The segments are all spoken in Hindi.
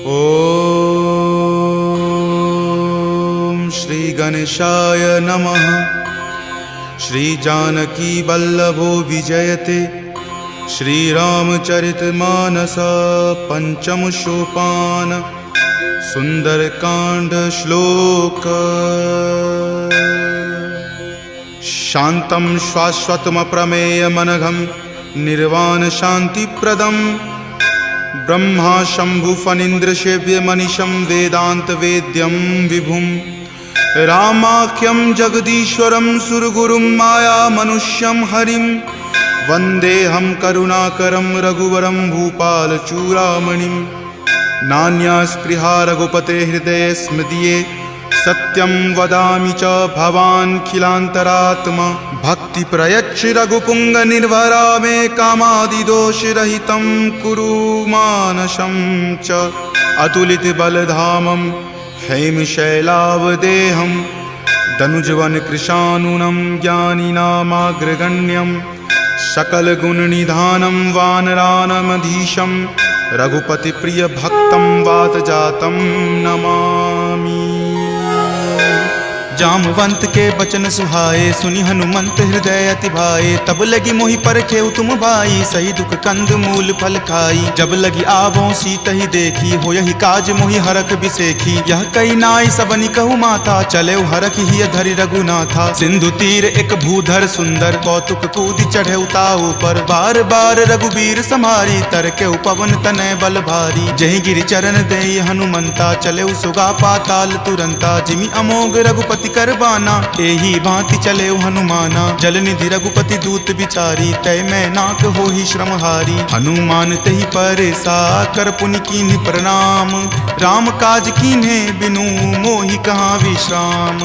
ओम श्री गणेशाय नमः। श्री जानकी वल्लभो विजयते। श्री रामचरितमानस पंचम सोपान सुंदरकांड श्लोक। शांतं शाश्वतम प्रमेयमनघं निर्वाण शांतिप्रदं ब्रह्मा शंभु फणीन्द्र सेव्य मनीषं वेदांत वेद्यं विभुं रामाख्यं जगदीश्वरं सुरगुरुं माया मनुष्यं हरिं वन्देऽहं करुणाकरं रघुवरं भूपालचूडामणिं। नान्या स्पृहा रघुपते हृदये स्मदीये सत्यं वदामि च भवान् खिलान्तरात्मा। भक्ति प्रयच्छ रघुपुंग निर्भरा मे कामादिदोषरहितं कुरु मानसं च। अतुलित बलधामं हेमशैलावदेहं दनुजवन कृशानुनं ज्ञानिनामाग्रगण्यं सकलगुणनिधानं वानरानमधीशं रघुपतिप्रियभक्तं वातजातं नमामि। जामवंत के बचन सुहाए सुनि हनुमंत हृदय अति भाए। तब लगी मोहि परखेउ तुम भाई सही दुख कंद मूल फल खाई। जब लगी आवों सीत ही देखी हो यही काज मोहि हरख बिसेखी। यह कई नाई सबनि कहु माथा चले हरख ही धरि रघुनाथा। सिंधु तीर एक भूधर सुंदर कौतुक कूदि चढ़े ताऊ पर। बार बार रघुबीर समारी तर के पवन तनय बल भारी। जहि गिरि चरण देई हनुमंता चले सुगा पाताल तुरंता। जिमि अमोघ रघुपति करबाना एही भांति चले हनुमाना। जलनिधि रघुपति दूत बिचारी तय मैं नाक हो ही श्रमहारी। हनुमान तहि परेसा कर पुनि कीन्ह प्रणाम। राम काज कीन्हे बिनु मोहि कहाँ विश्राम।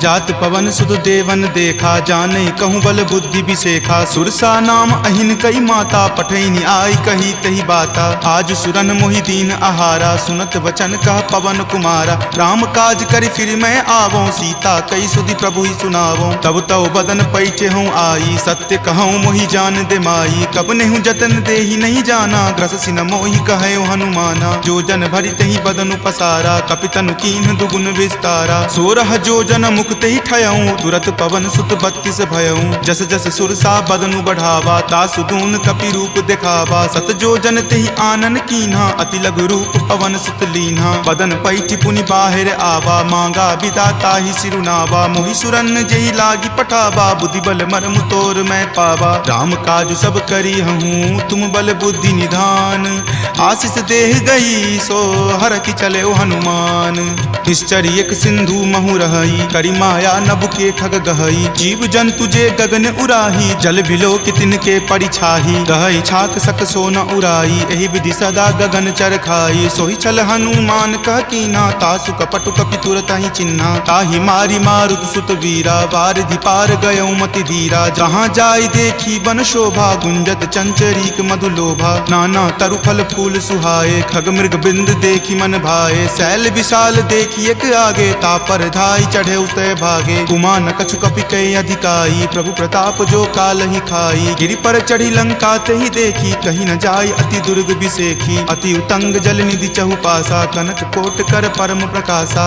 जात पवन सुत देवन देखा जाने कहूँ बल बुद्धि बिसेखा। सुरसा नाम अहिन कई माता पठैनी आई कही तही बाता। आज सुरन मोहि दीन आहारा सुनत वचन कह पवन कुमारा। राम काज करि फिर मैं आवों सीता कई सुधि प्रभु ही सुनावो। तब तव बदन पैठे हूँ आई सत्य कहूँ मोहि जान दे माई। कब नेहु जतन दे ही नहीं जाना ग्रस सिन मोहि कहे हनुमाना। जो जन भरि तहि बदन पसारा कपितनु कीन्ह दुगुन विस्तारा। 16 जो जन मुक्त ही ठयऊँ तुरत पवन सुत 32 भयऊँ। जस जस सुरसा बदनु बढ़ावा तासु दून कपि रूप दिखावा। सत जो जन तेहि आनन कीन्हा अति लघु रूप पवन सुत लीन्हा। बदन पैठि पुनि बाहिर आवा मांगा विदाता ही सिरुनावा। मोहि सुरन जेहि लागी पठावा बुद्धि बल मर्म तोर मैं पावा। राम काज सब करी हूँ तुम बल बुद्धि निधान। आशीष देह गई सो हर की चले हनुमान। निश्चर एक सिंधु महु रही करी माया नभ के खग गहई। जीव जंतु जे गगन उराही जल बिलो कि तिनके परिछाही। गहई छाक सक सो न उराई एहि विधि सदा गगन चर खाई। सोहि छल हनुमान कह कीन्हा तासु कपटु कपि तुरत ही चिन्हा। ताहि मारी मारुत सुत वीरा वारिधि पार गयौ मति धीरा। जहाँ जाय देखी बन शोभा गुंजत चंचरीक मधु लोभा। नाना तरु फल फूल सुहाए खग मृग बिंद देखी मन भाए। शैल विशाल देखी एक आगे तापर धाई चढ़े उतय भागे। कुमान कछु कपि कई अधिकाई प्रभु प्रताप जो काल ही खाई। गिरि पर चढ़ी लंका तेहि देखी कहीं न जाय अति दुर्ग बिसेखी। अति उतंग जल निधि चहुपासा कनक कोट कर परम प्रकाशा।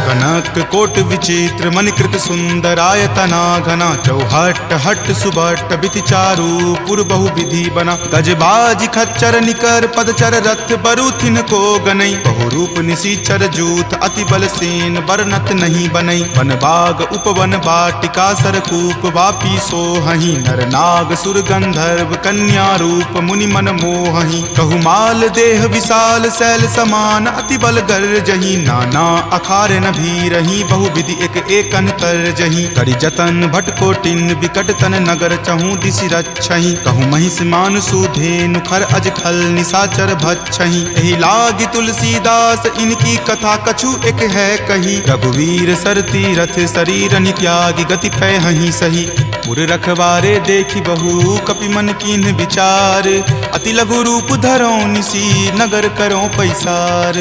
कनक कोट विचित्र मणिकृत सुंदरायतना घना। चौहट हट सुबट बिति चारु पुर बहु विधि बना। गजबाज खच्चर निकर पदचर रथ बरुथिन को गनई। बहुरूप निशिचर जूथ अति बल सेन बरनत नहीं बनई। वन बाग उपवन बाटिका सरकूप वापी सोहहि। नर नाग सुर गंधर्व कन्या रूप मुनि मन मोहहि। कहु माल देह विशाल शैल समान अति बल गर्जहि। नाना अखारे न भीरहि बहु विधि एक एकन तरजहि। करि जतन भट कोटिन विकट तन नगर चहु दिशि रक्षहि। कहु महिष मान सुधेनु खर अज खल निशाचर भक्षहि। एहि लागी तुलसीदास इनकी कथा कछु एक है कही। रघुवीर सर तीरथ शरीर नित्यागी गति पै हहि सही। पुर रखवारे देखी बहु कपि मन कीन्ह विचार, अति लघु रूप धरो निसी नगर करो पैसार।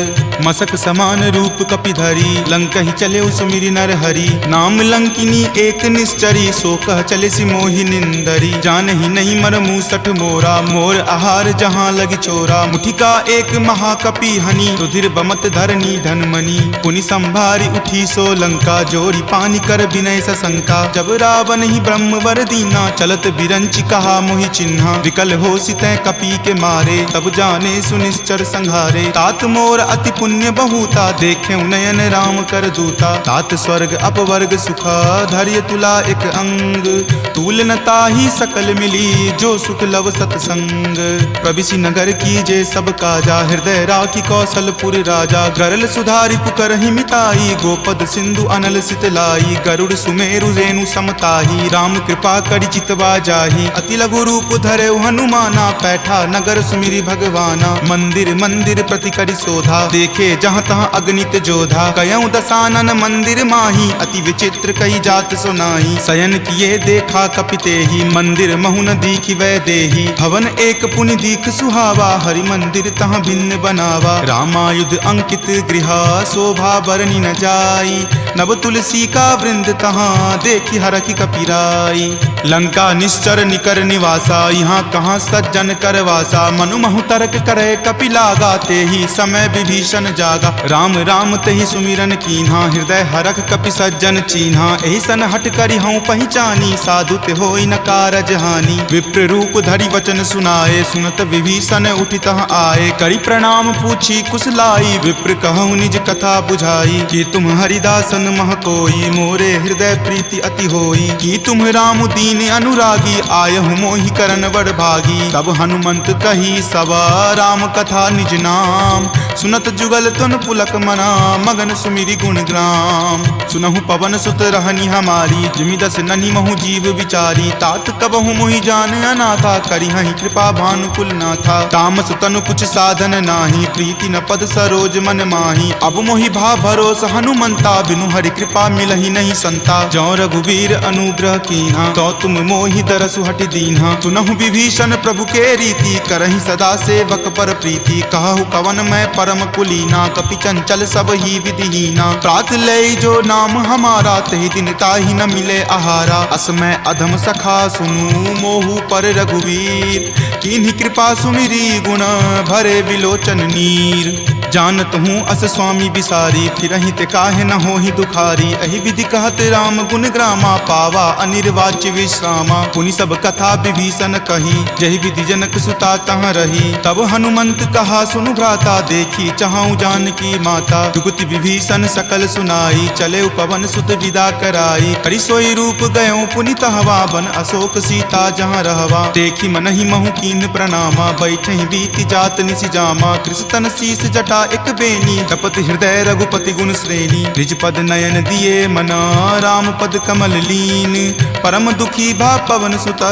मसक समान रूप कपि धरी लंकहि चले सुमिरि नर हरि, नाम लंकिनी एक निश्चरी सो कह चले सि मोहि निंदरी। जानहि नहीं मर मूसठ मोरा मोर आहार जहाँ लगी चोरा, मुठिका एक महाकपि हनि रुधिर बमत धरनी धनमणि। पुनि संभारी उठी सो लंका जोरी पानी कर विनय सशंका, जब रावण ही ब्रह्मवर दीना चलत बिरंचि कहा मोहि चिन्हा। विकल हो सितै कपि के मारे तब जाने सुनिश्चर संहारे, तात मोर अति पुण्य बहुता देखे नयन राम कर दूता। तात स्वर्ग अपवर्ग सुखा धैर्य तुला एक अंग, तूल न ताहि सकल मिली जो सुख लव सतसंग। प्रविशि नगर की जे सब काजा हृदय राखी कौशलपुर राजा, गरल सुधारि पुकरहि मिताई गोपद सिंधु अनल सितलाई। गरुड़ सुमेरु रेणु समताही राम कृपा करि चितवा जाही, अति लघु रूप धरे हनुमाना पैठा नगर सुमिरि भगवाना। मंदिर मंदिर प्रति करि शोधा देखे जहाँ तहाँ अगणित जोधा, कयऊँ दसानन मंदिर माही अति विचित्र कई जात सुनाई। शयन किए देखा कपितेहि मंदिर महुन दीखि वै देही, भवन एक पुनि दीख सुहावा हरि मंदिर तहाँ भिन्न बनावा। रामायुध अंकित गृहा शोभा बरनी न जाई, नव तुलसी का वृंद तहाँ देखी हरखि कपिराई। लंका निश्चर निकर निवासा यहाँ कहाँ सज्जन करवासा, मनु महु तर्क करे कपि लागा तेहि समय विभीषण जागा। राम राम तेहि सुमिरन कीन्हा हृदय हरख कपि सज्जन चीन्हा, एहि सन हट करि हऊँ पहचानी साधु ते होई न कारज हानि। विप्र रूप धरि वचन सुनाए सुनत विभीषण उठि तहाँ आए, करि प्रणाम पूछी कुशलाई विप्र कहूँ निज कथा बुझाई। कि तुम हरिदासन मह कोई मोरे हृदय प्रीति अति होई, कि तुम राम दीन अनुरागी आयहु मोहि करन बड़ भागी। तब हनुमंत कही सवा राम कथा निज नाम, सुनत जुगल तुन पुलक मना मगन सुमिरि गुण ग्राम। सुनहु पवन सुत रहनी हमारी जिमि दस ननि महु जीव विचारी, तात कबहु मोहि जान अनाथा करिहहि कृपा भानुकुल नाथा। तामस तनु कुछ साधन नाही प्रीति न पद सरोज मन माही, अब मोहि भा भरोस हनुमंता बिनु हरि कृपा मिलहि नहीं संता। जौ रघुवीर अनुग्रह कीन्हा तो तुम मोहि दरसु हटि दीन्हा, सुनहु विभीषण प्रभु के रीति करहि सदा सेवक पर प्रीति। कहु कवन मैं परम कुलीना कपि चंचल सब ही विधिहीना, प्रात लय जो नाम हमारा तहि दिन ताहि न मिले आहारा। अस मैं अधम सखा सुनु मोहु पर रघुवीर, कीन्ही कृपा सुमिरी गुण भरे विलोचन नीर। जानत हूँ अस स्वामी बिसारी फिरहि ते काहे न होहि दुखारी, एहि विधि कहत राम गुण ग्रामा पावा अनिर्वाच्य विश्रामा। पुनि सब कथा विभीषण कही जहि विधि जनक सुता तहाँ रही, तब हनुमंत कहा सुनु भ्राता देखी चाहूँ जानकी माता। जुगति विभीषण सकल सुनाई चले पवन सुत विदा कराई, हरि सोई रूप गयो पुनि तहवा बन अशोक सीता जहाँ रहवा। देखी मनहि महु कीन प्रणामा बैठे बीति जात निसि जामा, कृष्ण शीस जटा एक बेनी तपत हृदय रघुपति गुण श्रेणी। निज पद नयन दिए मना राम पद कमल लीन, परम दुखी भा पवन सुत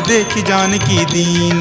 देखी जानकी दीन।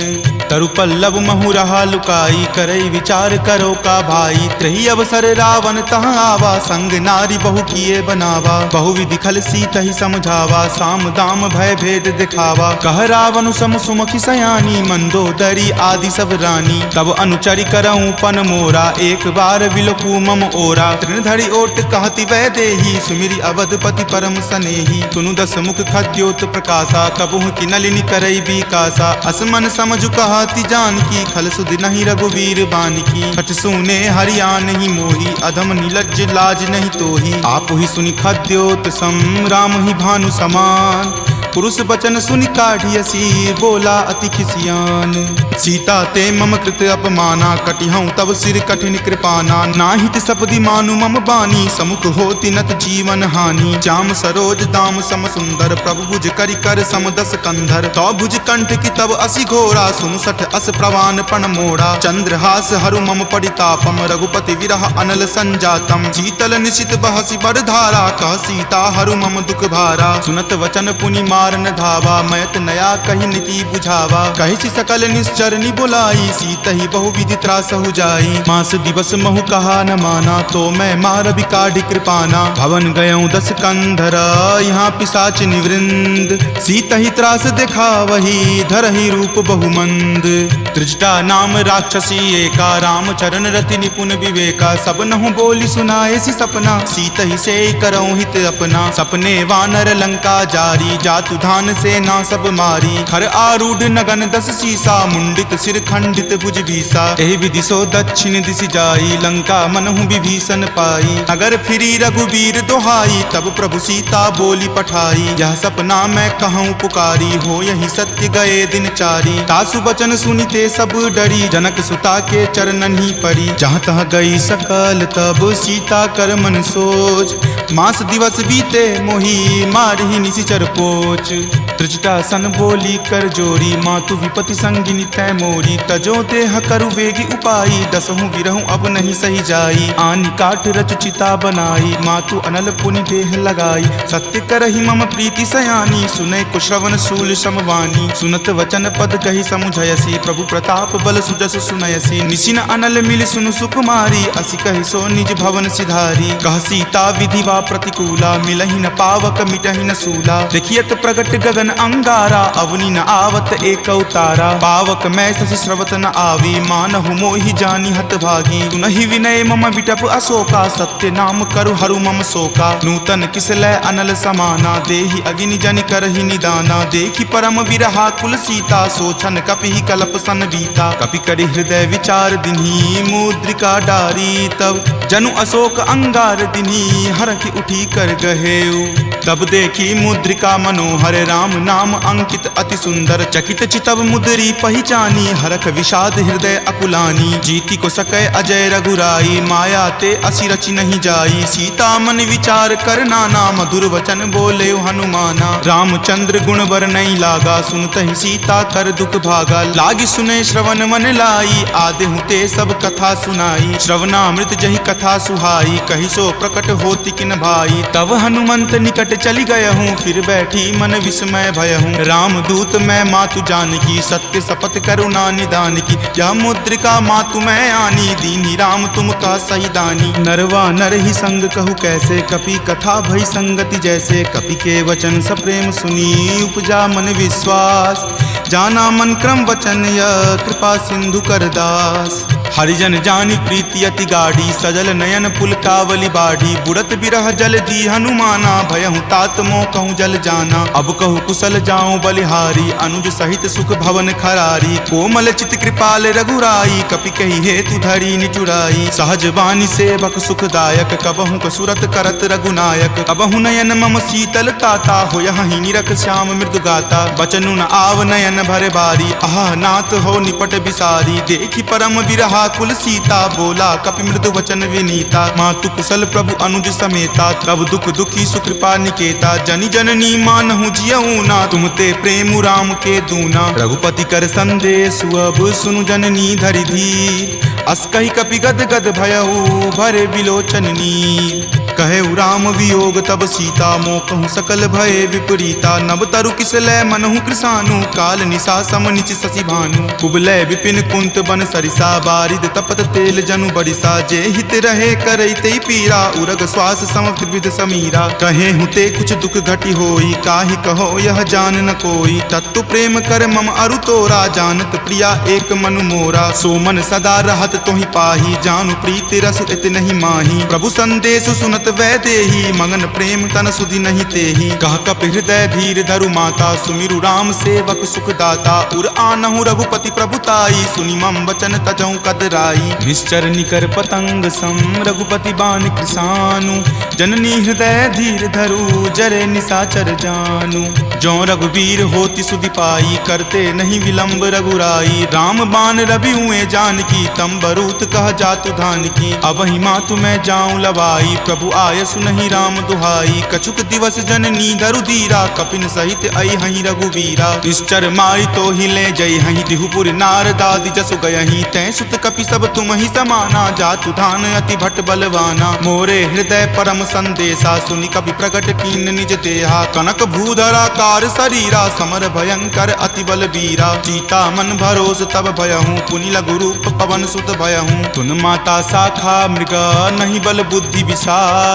तरु पल्लव महु रहा लुकाई करई विचार करो का भाई, त्रही अवसर रावण तहाँ आवा संग नारी बहु किए बनावा। बहु विधि खल सीत ही समझावा साम दाम भय भेद दिखावा। कह रावण सम सुमुखी सयानी मंदोदरी आदि सब रानी, तब अनुचरि करऊं पन मोरा एक बार विलोकू मम ओरा। तृणधरि ओट कहति वै देही सुमिरि अवधपति परम सनेही, सुनु दस मुख खद्योत प्रकाशा कबहुँ की नलिनी करई बीकासा। असमन समझु कहति जानकी खल सुध नहीं रघुवीर बानकी, छठ सुने हरियान ही मोही अधम नीलज्ज लाज नहीं तोही। आप ही सुनि खद्योत सम राम ही भानु समान, पुरुष बचन सुनि काढ़ियसी बोला अति खिसियान। सीता ते मम कृत अपमाना कटिहऊँ तब सिर कठिन कृपाना। नाहित सपदि मानु मम बानी समुख होति नत जीवन हानि। श्याम सरोज दाम सम सुंदर प्रभु भुज करि कर सम दस कंधर। तो भुज कंठ की तब असि घोरा सुनु सठ अस प्रवान पण मोड़ा। चंद्रहास हरु मम परितापम रघुपति विरह अनल संजातम। शीतल निशित बहसि बड़ धारा कह सीता हरु मम दुख भारा। सुनत वचन पुनि मार मारन धावा, मैत नया कही नीति बुझावा। कही सकल निश्चरनी बुलाई, सीतहि बहुविधि त्रास हो जाई। मास दिवस महु कहा न माना, तो मैं मार बिकाढ़ कृपाना। भवन गयऊँ 10 कंधरा, यहाँ पिशाच निवृंद। सीतहि त्रास देखा वही, धरहि रूप बहुमंद। त्रिजटा नाम राक्षसी एका, राम चरण रति निपुण विवेका। सब नहु बोली सुनाए सी सपना, सीतहि से करऊँ हित अपना। सपने वानर लंका जारी, जातु धान से ना सब मारी। खर आरूढ़ नगन 10 सीसा, मुंडित सिर खंडित भुज बीसा। एहि विधि सो दक्षिण दिश जाई, लंका मनहु विभीषण पाई। नगर फिरी रघुबीर दोहाई, तब प्रभु सीता बोली पठाई। यह सपना मैं कहूँ पुकारी, हो यही सत्य गए दिन चारी। तासु बचन सुनिते सब डरी, जनक सुता के चरणन ही परी। जहाँ तहाँ गई सकल तब सीता कर मन सोच। मास दिवस बीते मोही, मारही निशिचर पोच। त्रिजटा सन बोली कर जोरी, मातु विपति संगिनी तै मोरी। तजो देह करु वेगी उपाई, दसहु विरहु अब नहीं सही जाई। आनि काठ रच चिता बनाई, मातु अनल पुनि देह लगाई। सत्य करहि मम प्रीति सयानी, सुनै कुश्रवण शूल समवानी। सुनत वचन पद कहि समुझयसी, प्रभु प्रताप बल सुजस सुनयसी। निशिन अनल मिल सुनु सुकुमारी, असि कहि सो निज भवन सिधारी। कह सीता विधिवा प्रतिकूला, मिलहि न पावक मिटहि न सूला। देखियत प्रगट गगन अंगारा, अवनि न आवत एक तारा। पावक मैं शशि स्रवत न आवी, मानहु मोहि जानी हत भागी। सुनहि विनय मम विटप अशोका, सत्य नाम करु हरु मम शोका। नूतन किसलै अनल समाना, देहि अगिनि जनि करहि निदाना। देखि परम विरहा कुल सीता, सोचन कपि कलप सन बीता। कपि करि हृदय विचार दिन्ही, मुद्रिका डारी। तब जनु अशोक अंगार दिन्ही, हरखि उठी कर गहेऊ। तब देखी मुद्रिका मनोहर, राम नाम अंकित अति सुंदर। चकित चितव मुद्री पहचानी, हरख विषाद हृदय अकुलानी। जीति को सकै अजय रघुराई, माया ते असि रचि नहीं जाई। सीता मन विचार कर नाना, मधुर वचन बोले हनुमाना। रामचंद्र गुण बर नहीं लागा, सुनतहि सीता कर दुख भागा। लागी सुने श्रवण मन लाई, आदेहु ते सब कथा सुनाई। श्रवणामृत जहि कथा सुहाई, कहि सो प्रकट होति किन भाई। तब हनुमंत निकट चली गयहूँ, फिर बैठी मन विस्मय भयहूँ। राम दूत मैं मातु जानकी, सत्य शपथ करुणा निदान की। यह मुद्रिका मातु मैं आनी, दीनी राम तुम का सही दानी। नरवा नर ही संग कहु कैसे, कपि कथा भई संगति जैसे। कपि के वचन सप्रेम सुनी, उपजा मन विश्वास। जाना मन क्रम वचन यह, कृपा सिंधु कर दास। हरिजन जानी प्रीति अति गाढ़ी, सजल नयन पुलकावली बाढ़ी। बुड़त बिरह जल दी हनुमाना, भयहु तात मोह कहूँ जल जाना। अब कहु कुशल जाऊँ बलिहारी, अनुज सहित सुख भवन खरारी। कोमल चित कृपाल रघुराई, कपि कही हेतु धरी निचुराई। सहज बानी सेवक सुखदायक, कबहु कसुरत करत रघुनायक। कबहु नयन मम शीतल ताता, हो यहीं निरख श्याम मृदु गाता। बचनु न आव नयन भर बारी, आह नाथ हो निपट बिसारी। देखी परम विरहा कुल सीता, बोला कपि मृदु वचन विनीता। मातु कुशल प्रभु अनुज समेता, तब दुख दुखी सुकृपा निकेता। जनि जननी मानहु जियऊ ना, तुम ते प्रेम राम के दूना। रघुपति कर संदेश अब सुनु जननी धरि धीर। अस कहि कपि गद गद भयऊ, भरे विलोचन नीर। कहे राम वियोग तब सीता, मोह कहूँ सकल भय विपरीता। नव तरु किसलै मनहु कृसानु, काल निशा सम निच शशि भानु। कुबलै विपिन कुंत बन सरिसा, बारिद तपत तेल जनु बरिसा। जे हित रहे करैते पीरा, उरग श्वास सम त्रिविध समीरा। कहे हुते कुछ दुख घटी होई, काहि कहो यह जान न कोई। तत्तु प्रेम कर मम अरु तोरा, जानत प्रिया एक मनु मोरा। सो मन सदा रहत तोहि पाही, जानु प्रीति रसु इत नहीं माही। प्रभु संदेश सुनत वै देही, मगन प्रेम तन सुधि नहीं तेही। कह कप हृदय धीर धरु माता, सुमिरु राम सेवक सुख दाता। उर आनहु रघुपति प्रभुताई, सुनि मम वचन तजहु कदराई। निश्चर निकर पतंग सम, रघुपति बाण कृसानु। जननी हृदय धीर धरु, जरे निशाचर जानु। जो रघुवीर होति सुधि पाई, करते नहीं विलंब रघुराई। राम बाण रवि हुए जानकी, तम बरूत कह जातु धान की। अब ही मातु मैं जाऊं लवाई, प्रभु आय सुनहि राम दुहाई। कछुक दिवस जननी धरु धीरा, कपिन सहित आई हहीं रघुवीरा। निश्चर मारी तो ही ले जई हहीं, दिहुपुर नारदादि जसु गयहीं। तै सुत कपि सब तुम ही समाना, जातु धान अति भट बलवाना। मोरे हृदय परम संदेशा, सुनि कपि प्रकट कीन निज देहा। कनक भूधराकार शरीरा, समर भयंकर अति बलबीरा। सीता मन भरोस तब भयहूँ, पुनि लघु रूप पवन सुत भयहूँ। तुन माता शाखा मृग, नहीं बल बुद्धि विशाल।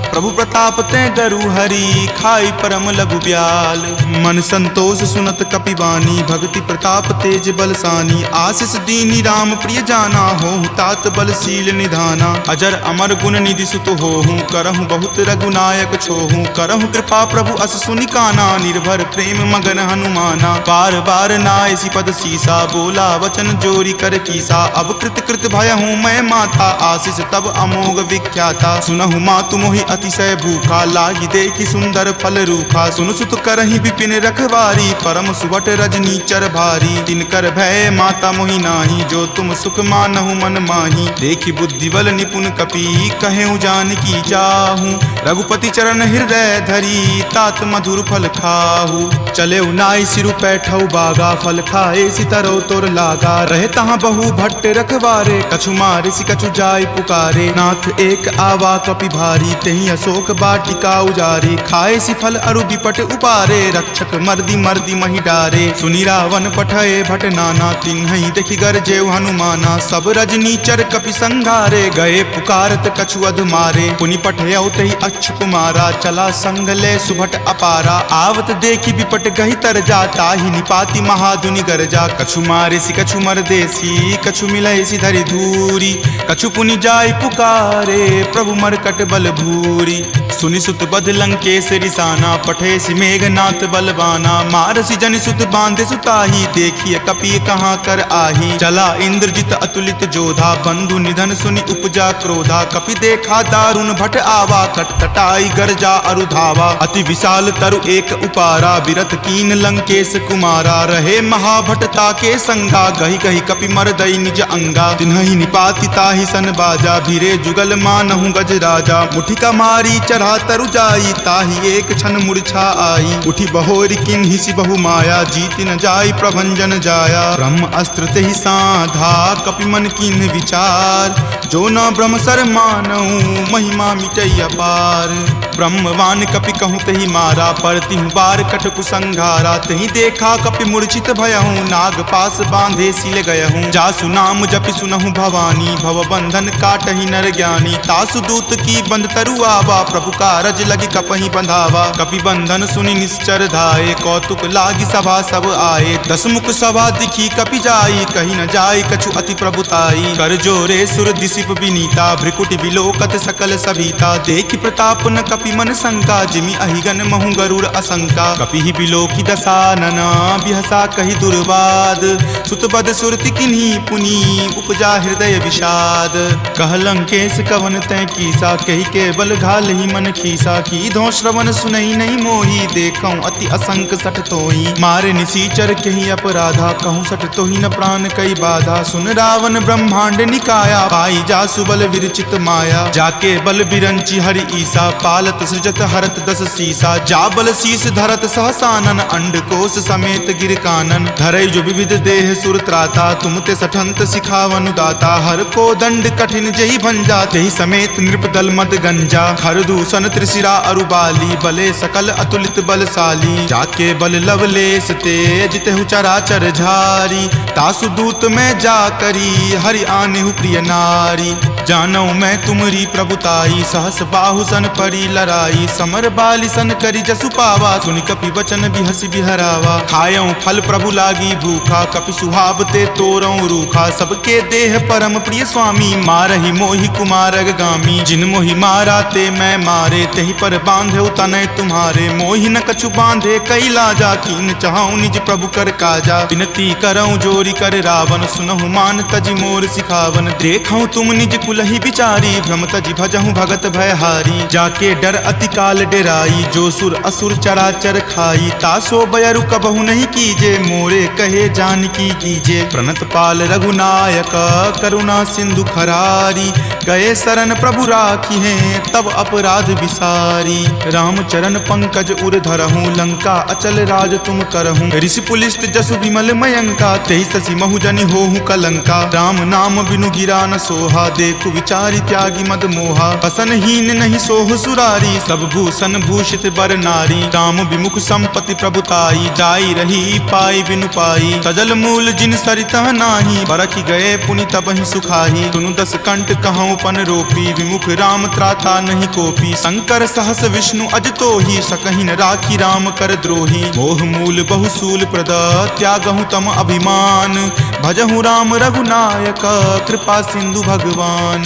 प्रभु प्रताप ते डरु हरि, खाई परम लघु ब्याल। मन संतोष सुनत कपिवानी, भक्ति प्रताप तेज बलसानी। आशीष दीनी राम प्रिय जाना, होहु तात बलशील निधाना। अजर अमर गुण निधि सुत होहूँ, करहु बहुत रघुनायक छोहूँ। करहु कृपा प्रभु अस सुनि काना, निर्भर प्रेम मगन हनुमाना। बार बार नायसी पद सीसा, बोला वचन जोरी कर कीसा। अब कृत कृत भयहूँ मैं माता, आशीष तब अमोघ विख्याता। सुनहु मातु मोहि अतिशय भूखा, लागी देखी सुंदर फल रूखा। सुन सुत करहि विपिन रखवारी, परम सुवट रजनी चर भारी। तिनकर भय माता मोहि नाही, जो तुम सुख मानहु मन माही। देखी बुद्धि बल निपुण कपि, कहेउ जानकी चाहूँ। रघुपति चरण हृदय धरी, तात मधुर फल खाहू। चले नाई सिरु पैठौ बागा, फल खाए सितरो तोर लागा। रहे तहाँ बहु भट्ट रखवारे, कछु मारे सि कछु जाय पुकारे। नाथ एक आवा कपि भारी, तेहि अशोक वाटिका उजारे। खाए सि फल अरु विपट उपारे, रक्षक मर्दी मर्दी महि डारे। सुनि रावण पठय भट नाना, तिन्हि देखि गरजेउ हनुमाना। सब रजनी चर कपि संघारे, गए पुकारत कछु अधु मारे। पुनि पठयउ तेहि अच्युत कुमारा, चला संग ले सुभट अपारा। आवत देखि विपट गहि तर जा, ताहि निपाति महाधुनि गरजा। कछु मारे सि कछु मरदेसी, कछु मिलय सि धरि धूरी। कछु पुनि जाय पुकारे, प्रभु मरकट बल भूरी। सुनि सुत बध लंकेश रिसाना, पठे सि मेघनाथ बलवाना। मारसि जनि सुत बांधे सुताही, देखिए कपि कहाँ कर आही। चला इंद्रजित अतुलित जोधा, बंधु निधन सुनि उपजा क्रोधा। कपि देखा दारुण भट आवा, कटकटाई गरजा अरु धावा। अति विशाल तरु एक उपारा, विरत कीन लंकेश कुमारा। रहे महाभटता के संगा, गहि गहि कपि मरदई निज अंगा। तिन्हि निपाति ताहि सन बाजा, भीरे जुगल मानहु गज राजा। मुठिका मारी चढ़ा तरु जाई, ताहि एक क्षण मूर्छा आई। उठी बहोरी किन्हि सि बहु माया, जीति न जाई प्रभंजन जाया। ब्रह्म अस्त्र तेहि साधा, कपि मन कीन्ह विचार। जो न ब्रह्म सर मानहु, महिमा मिटई अपार। ब्रह्मवान कपि कहूँ तेहि मारा, परतिहु बार कटकु संघारा। तेहि देखा कपि मूर्छित भयहूँ, नाग पास बांधे सिल गयहूँ। जासु नाम जपि सुनहु भवानी, भव बंधन काटहि नर ज्ञानी। तासु दूत की बंध तरु आवा, प्रभु कारज लगी कपहि बंधावा। कपि बंधन सुनि निश्चर धाये, कौतुक लागी सभा सब आए। दस मुख सभा दिखी कपि जाई, कही न जाय कछु अति प्रभुताई। कर जोरे सुर दिसिप विनीता, भ्रिकुटि विलोकत सकल सभीता। देखि प्रताप न कपि मन शंका, जिमि अहिगन महु गरुड़ असंका। कपि ही बिलोकी दसानन, बिहसा कहि दुर्वाद। सुतबद सुरति किन्ही पुनि, उपजा हृदय विषाद। कह लंकेश कवन तै कीसा, कहि के बल घाल ही मन खीसा। की धो श्रवण सुनई नहीं मोही, देखऊं अति असंक सठ तोही। मारे निसीचर कहि अपराधा, कहूँ सठ तोही न प्राण कई बाधा। सुन रावण ब्रह्मांड निकाया, पाई जासु बल विरचित माया। जाके बल बिरंची हरि ईसा, पालत सृजत हरत दस सीसा। जा बल शीस धरत सहसानन, अंडकोश समेत गिर कानन। धरई जो विविध देह सुर त्राता, तुम ते सठंत सिखावनु दाता। हर को दंड कठिन जही भंजा, तेहि समेत नृपदल मद गंजा। खर दूषण त्रिशिरा अरुबाली, बले सकल अतुलित बलशाली। जाके बल लवलेश तेज, तेहु चराचर झारी। तासु दूत में जा करी, हरि आनेहु प्रिय नारी। जानौ मैं तुमरी प्रभुताई, सहस बाहु सन परी लराई। समर बाली सन करी जसु पावा, सुनि कपि वचन बिहसि बिहरावा। खायऊं फल प्रभु लागी भूखा, कपि सुहावते तोरऊं रूखा। सबके देह परम प्रिय स्वामी, मारहि मोहि कुमारग गामी। जिन मोहि मारा ते मैं मारे, तेहि पर बांधे तनय तुम्हारे। मोहि न कछु बांधे कई लाजा, कीन चाहूं निज प्रभु कर काजा। विनती करऊं जोरी कर रावण, सुनहु मान तजि मोर सिखावन। देखऊं तुम निज कुलहि बिचारी, भ्रम तजि भजहूं भगत भयहारी। जाके डर अति काल डेराई, जो सुर असुर चराचर खाई। तासो बयरु कबहु नहीं कीजे, मोरे कहे जानकी कीजे। प्रणत पाल रघुनायक, करुणा सिंधु खरारी। गए शरण प्रभु राखी हैं तब अपराध विसारी। राम चरण पंकज उर धरहूँ लंका अचल राज तुम करहूँ। ऋषि पुलिस्त जसु विमल मयंका तेहि शशि महुजनि होहु कलंका। राम नाम बिनु गिरा न सोहा देखु विचारी त्यागी मद मोहा। बसनहीन नहीं सोह सुरारी सब भूषण भूषित बर नारी। राम विमुख संपत्ति प्रभुताई जाई रही पाई बिनु पाई। सजल मूल जिन सरितह नाही बरखि गए पुनि तबहि सुखाही। सुनु दस कंठ कहूँ पन रोपी विमुख राम त्राता नहीं कोपी। शंकर सहस विष्णु अज तोहि सकहि न राखी राम कर द्रोही। मोह मूल बहुसूल प्रद त्यागहु तम अभिमान। भजहु राम रघुनायक कृपा सिंधु भगवान।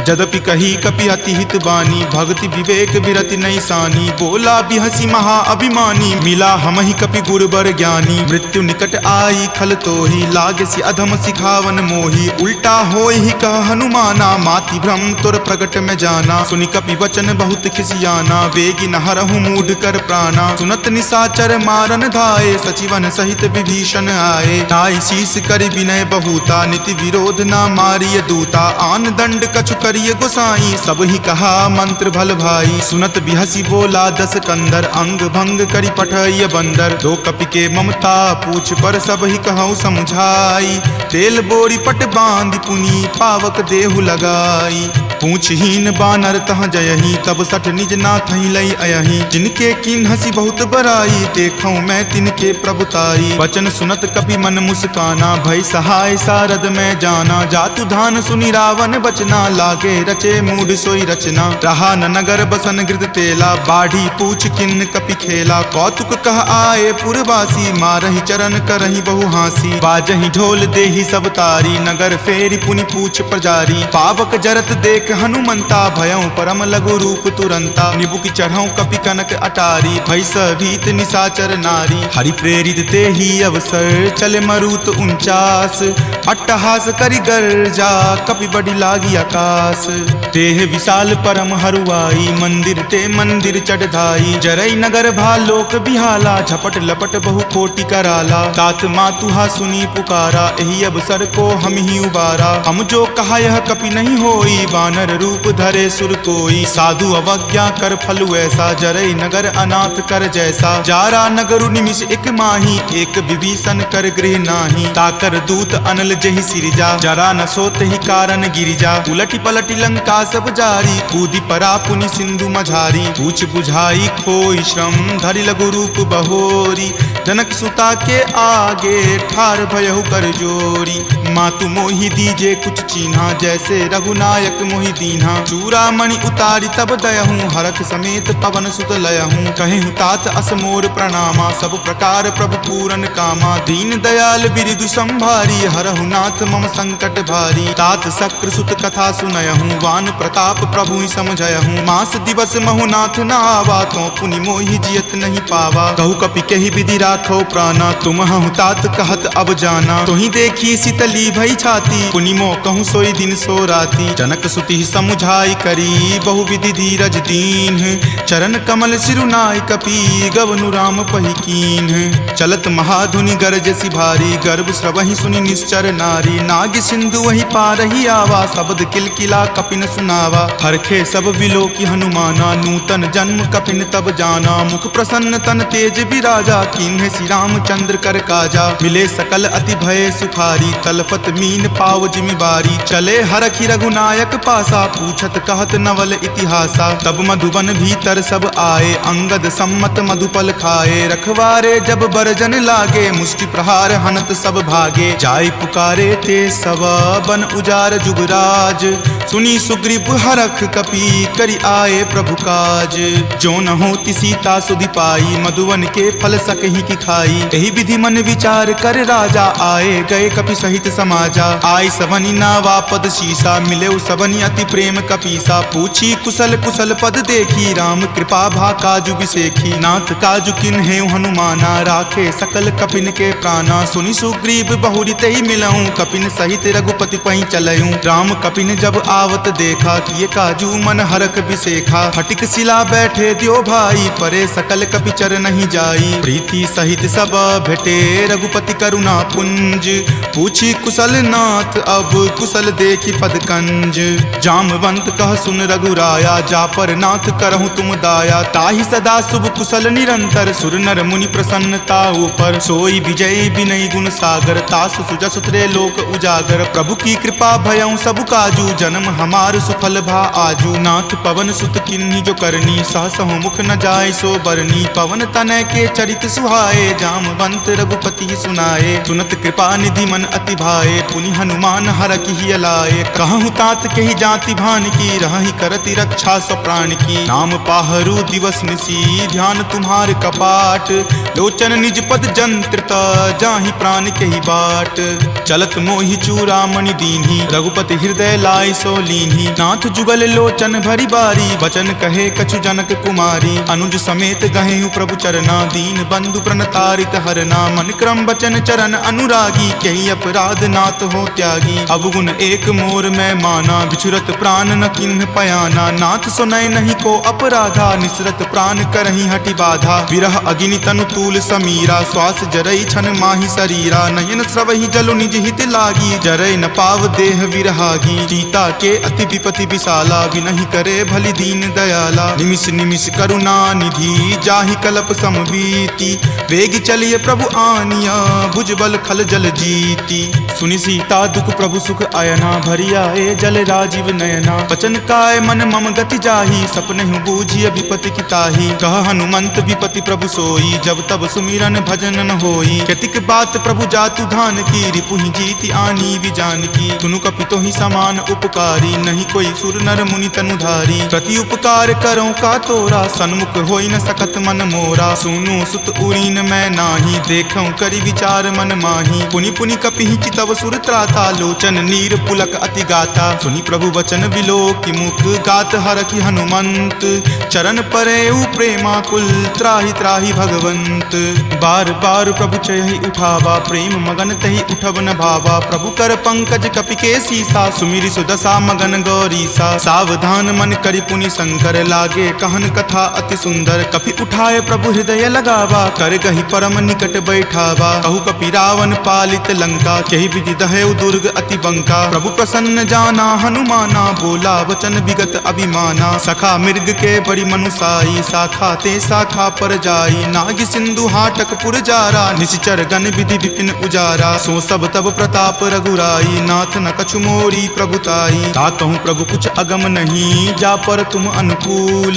जदपि कही कपि अति हित बानी भक्ति विवेक विरति नहीं सानी। बोला बिहसी महा अभिमानी मिला हमहि कपि गुरबर ज्ञानी। मृत्यु निकट आई खल तोहि लागसी अधम सिखावन मोही। उल्टा होय ही कह हनुमाना माति भ्रम तुर प्रगट में जाना। सुनि कपि वचन बहुत खिसियाना वेगी न हरहु मूढ़ कर प्राणा। सुनत निशाचर मारन धाये सचिवन सहित विभीषण आए। नाई शीस कर विनय बहुता नीति विरोध न मारिय दूता। आन दंड कछु करिय गोसाई सब ही कहा मंत्र भल भाई। सुनत बिहसी बोला दस कंदर अंग भंग करि पठय बंदर। दो कपि के ममता पूछ पर सब ही कहूँ समझाई। तेल बोरी पट बांध पुनी पावक देहु लगाई। पूछहीन बानर तह जयही तब सठ निज नाथ लई अयही। जिनके किन हसी बहुत बराई देखूं मैं तिनके प्रभुताई। वचन सुनत कपि मन मुस्काना भय सहाय सारद में जाना। जातु धान सुनि रावण बचना लागे रचे मूढ़ सोई रचना। रहा न नगर बसन गृद तेला बाढ़ी पूछ किन कपि खेला। कौतुक कह आए पुरवासी मारहि चरण करहि बहु हासी। बाजहि ढोल देहि सब तारी नगर फेरी पुनि पूछ प्रजारी। पावक जरत देख हनुमंता भयं परम लघु रूप तुरंता। निबुक चढ़ऊ कपि कनक अटारी भय भीत निशाचर नारी। हरि प्रेरित तेहि अवसर चले मरुत 49। अट्टहास करि गर्जा कपि बड़ी लागी आकाश। देह विशाल परम हरुआई मंदिर ते मंदिर चढ़ाई। जरई नगर भालोक बिहाला झपट लपट बहु कोटि कराला। तात मातुहा सुनी पुकारा एहि अवसर को हम ही उबारा। हम जो कहा यह कपि नहीं होई वानर रूप धरे सुर कोई। साधु अवज्ञा कर फलु ऐसा जरई नगर अनाथ कर जैसा। जारा नगरु निमिष एक माही एक विभीषण कर गृह नाही। ताकर दूत अनल जहि सिरिजा जरा न सोत ही कारण गिरिजा। उलटी पलटी लंका सब जारी कूदी परा पुनि सिंधु मझारी। पूछ बुझाई खोई श्रम धरि लघु रूप बहोरी। जनक सुता के आगे ठार भयहु कर जोरी। मातु मोहि दीजे कुछ चीन्हा जैसे रघुनायक मोहि दीन्हा। चूड़ामणि उतारी तब दयहूँ हरख समेत पवन सुत लयहूँ। कहेहु तात असमोर प्रणामा सब प्रकार प्रभु पूरन कामा। दीन दयाल बिरिदु संभारी हरहु नाथ मम संकट भारी। तात शक्र सुत कथा सुनयहूँ वान प्रताप प्रभु ही समझयहूँ। मास दिवस महु नाथ न आवा तो पुनि मोहि जियत नहीं पावा। कहु कपि कहि विधि राखो प्राणा तुम हूँ तात कहत अब जाना। तुहि देखी शीतली भई छाती पुनि मो कहूँ सोई दिन सो राती। जनक सुति समुझाई करी बहु विधि धीरज दीन। चरण कमल सिरुनाय कपि गवनु राम पहि कीन। चलत महाधुनि गरजसि भारी गर्भ स्रवहि सुनि निश्चर नारी। नाग सिंधु वही पारहि आवा शब्द किलकिला कपिन सुनावा। हरखे सब विलोकी हनुमाना नूतन जन्म कपिन तब जाना। मुख प्रसन्न तन तेज विराजा कीन्हे श्री रामचंद्र कर काजा। मिले सकल अति भय सुखारी तलफत मीन पाव जिमिबारी। चले हरखि रघुनायक पासा पूछत कहत नवल इतिहासा। तब मधुबन भीतर सब आए अंगद सम्मत मधुपल खाए। रखवारे जब बरजन लागे मुष्टि प्रहार हनत सब भागे। जाय पुकारे ते सब बन उजार जुगराज। सुनी सुग्रीव हरख कपि करि आए प्रभु काज। जो न होती सीता सुधि पाई मधुवन के फल सकहि की खाई। एहि विधि मन विचार कर राजा आए गए कपि सहित समाजा। आय सवनि नावा पद शीसा मिले सबनि अति प्रेम कपीसा। पूछी कुशल कुशल पद देखी राम कृपा भा काजु बिसेखी। नाथ काजु किन्हे हनुमाना राखे सकल कपिन के प्राणा। सुनि सुग्रीव बहुरी तहि मिलऊं कपिन सहित रघुपति पहि चलऊं। राम कपिन जब आवत देखा किए काजू मन हरख बिसेखा। फटिक सिला बैठे दियो भाई परे सकल कपि चर नहीं जाई। प्रीति सहित सब भेटे रघुपति करुणा पुंज। पूछी कुशल नाथ अब कुशल देखी पद कंज। जामवंत कह सुन रघुराया जा पर नाथ करहु तुम दाया। ताहि सदा शुभ कुशल निरंतर सुर नर मुनि प्रसन्नता ऊपर। सोई विजय विनय गुण सागर तासु सुजस त्रैलोक उजागर। प्रभु की कृपा भयउ सब काजू जन्म हमार सुफल भा आजू। नाथ पवन सुत किन्ही जो करनी सहसहु मुख न जाय सो बरनी। पवन तनय के चरित सुहाए जामवंत रघुपति सुनाए। सुनत कृपा निधि मन अति भाए पुनि हनुमान हरखि हिय लाए। कहूँ तात के ही जाति भान की रहि करति रक्षा सो प्राण की। नाम पाहरू दिवस निसी ध्यान तुम्हार कपाट। लोचन निज पद जंत्रित जाहि प्राण के ही बाट। चलत मोहि चूड़ामणि दीन्ही रघुपति हृदय लाय सो लीन्ही। नाथ जुगल लोचन भरी बारी वचन कहे कछु जनक कुमारी। अनुज समेत गहेहु प्रभु चरना दीन बंधु प्रणतारित हरना। मन क्रम वचन चरण अनुरागी कही अपराध नाथ हो त्यागी। अवगुण एक मोर में माना बिछुरत प्राण न किन्ह पयाना। नाथ सुनय नहीं को अपराधा निसरत प्राण करही हटि बाधा। विरह अग्नि तनु तूल समीरा श्वास जरई छन माही शरीरा। नयन स्रवहि जलु निज हित लागी जरय न पाव देह विरहागी। सीता के अति विपति विशाला विनहि करे भली दीन दयाला। निमिष निमिष करुणा निधि जाहि कलप समबीति। वेग चलिए प्रभु आनिया भुजबल खल जल जीति। सुनि सीता दुख प्रभु सुख अयना भरी आए जल राजीव नयना। वचन काय मन मम गति जाहि सपनेहु बूझिय विपति की ताहि। कह हनुमंत विपति प्रभु सोई जब तब सुमिरन भजन न होई। केतिक बात प्रभु जातु धान की रिपुहि जीति आनी विजान की। सुनु कपितो ही समान उपकारी नहीं कोई सुर नर मुनि तनुधारी। प्रति उपकार करो का तोरा सन्मुख होई न सकत मन मोरा। सुनु सुत उरीन मैं नाही देखऊं करि विचार मन माही। पुनि पुनि कपिहि चितव सुर त्राता लोचन नीर पुलक अति गाता। सुनि प्रभु वचन विलोकि मुख गात हरखि हनुमंत। चरण परेउ प्रेमाकुल त्राहि त्राहि भगवंत। बार बार प्रभु चयहि उठावा प्रेम मगन तहि उठब न भावा। प्रभु कर पंकज कपि के सीसा सुमिरि सुदशा मगन गौरीसा। सावधान मन करि पुनि शंकर लागे कहन कथा अति सुंदर। कपि उठाए प्रभु हृदय लगावा कर गहि परम निकट बैठावा। कहु कपि रावण पालित लंका केहि विधि दहेउ दुर्ग अति बंका। प्रभु प्रसन्न जाना हनुमाना बोला वचन विगत अभिमाना। सखा मृग के बड़ी मनुसाई शाखा ते शाखा पर जाई। नाग सिंधु हाटक पुर जारा निशिचर गण विधि विपिन उजारा। सो सब तब प्रताप रघुराई नाथ न कछु मोरी प्रभुताई। ताकहु प्रभु कुछ अगम नहीं जा पर तुम अनुकूल।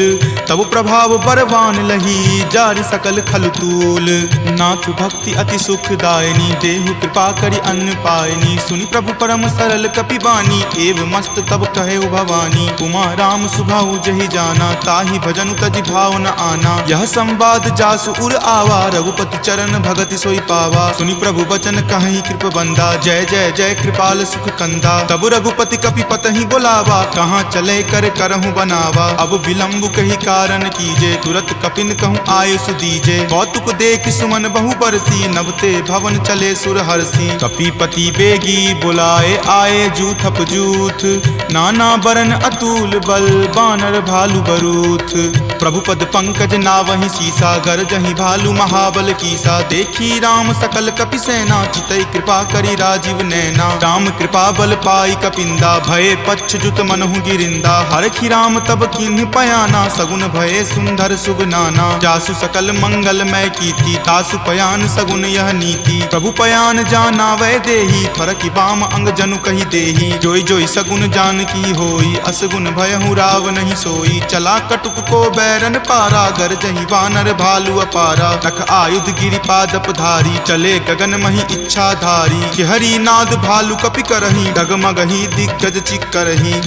तब प्रभाव बरवान लही जारि सकल खल तूल। नाथ भक्ति अति सुखदायनी देहु कृपा करि अन्न पायनी। सुनि प्रभु परम सरल कपि बानी एव मस्त तब कहे भवानी। उमा राम सुभाऊ जहि जाना ताहि भजनु तजि भाव न आना। यह संवाद जासु उर आवा रघुपति चरण भगति सोई पावा। सुनि प्रभु वचन कहि कृप बंदा जय जय जय कृपाल सुख कंदा। तब रघुपति कपि पतहि बोलावा कहाँ चले कर करहु बनावा। अब विलंब कही कारण कीजे तुरत कपिन कहूँ आयुष दीजे। कौतुक देख सुमन बहु बरसी नभते भवन चले सुर हरसी। कपिपति बेगी बुलाए आए जूथप जूथ। नाना बरन अतुल बल बानर भालु बरूथ। प्रभु पद पंकज नावहि सीसा गरजहि भालु महाबल कीसा। देखी राम सकल कपि सेना चितई कृपा करि राजीव नैना। राम कृपा बल पाई कपिंदा भये पच्छ जुत मनहु गिरिंदा। हरखि राम तब किन्ह पयाना सगुन भये सुंदर सुगनाना। जासु सकल मंगलमय कीर्ति तासु पयान सगुन यह नीति। प्रभु पयान जाना वै देही फरकि बाम अंग जनु कहि देही। जोई जोई सगुन जान की होई असगुन भयहु राव नहीं सोई। चला कटुक को बैरन पारा गरजहि वानर भालु अपारा। रख आयुध गिरिपादप धारी चले गगन मही इच्छा धारी। हरि नाद भालु कपि करही डगमगहि दिग्गज चिक्करही।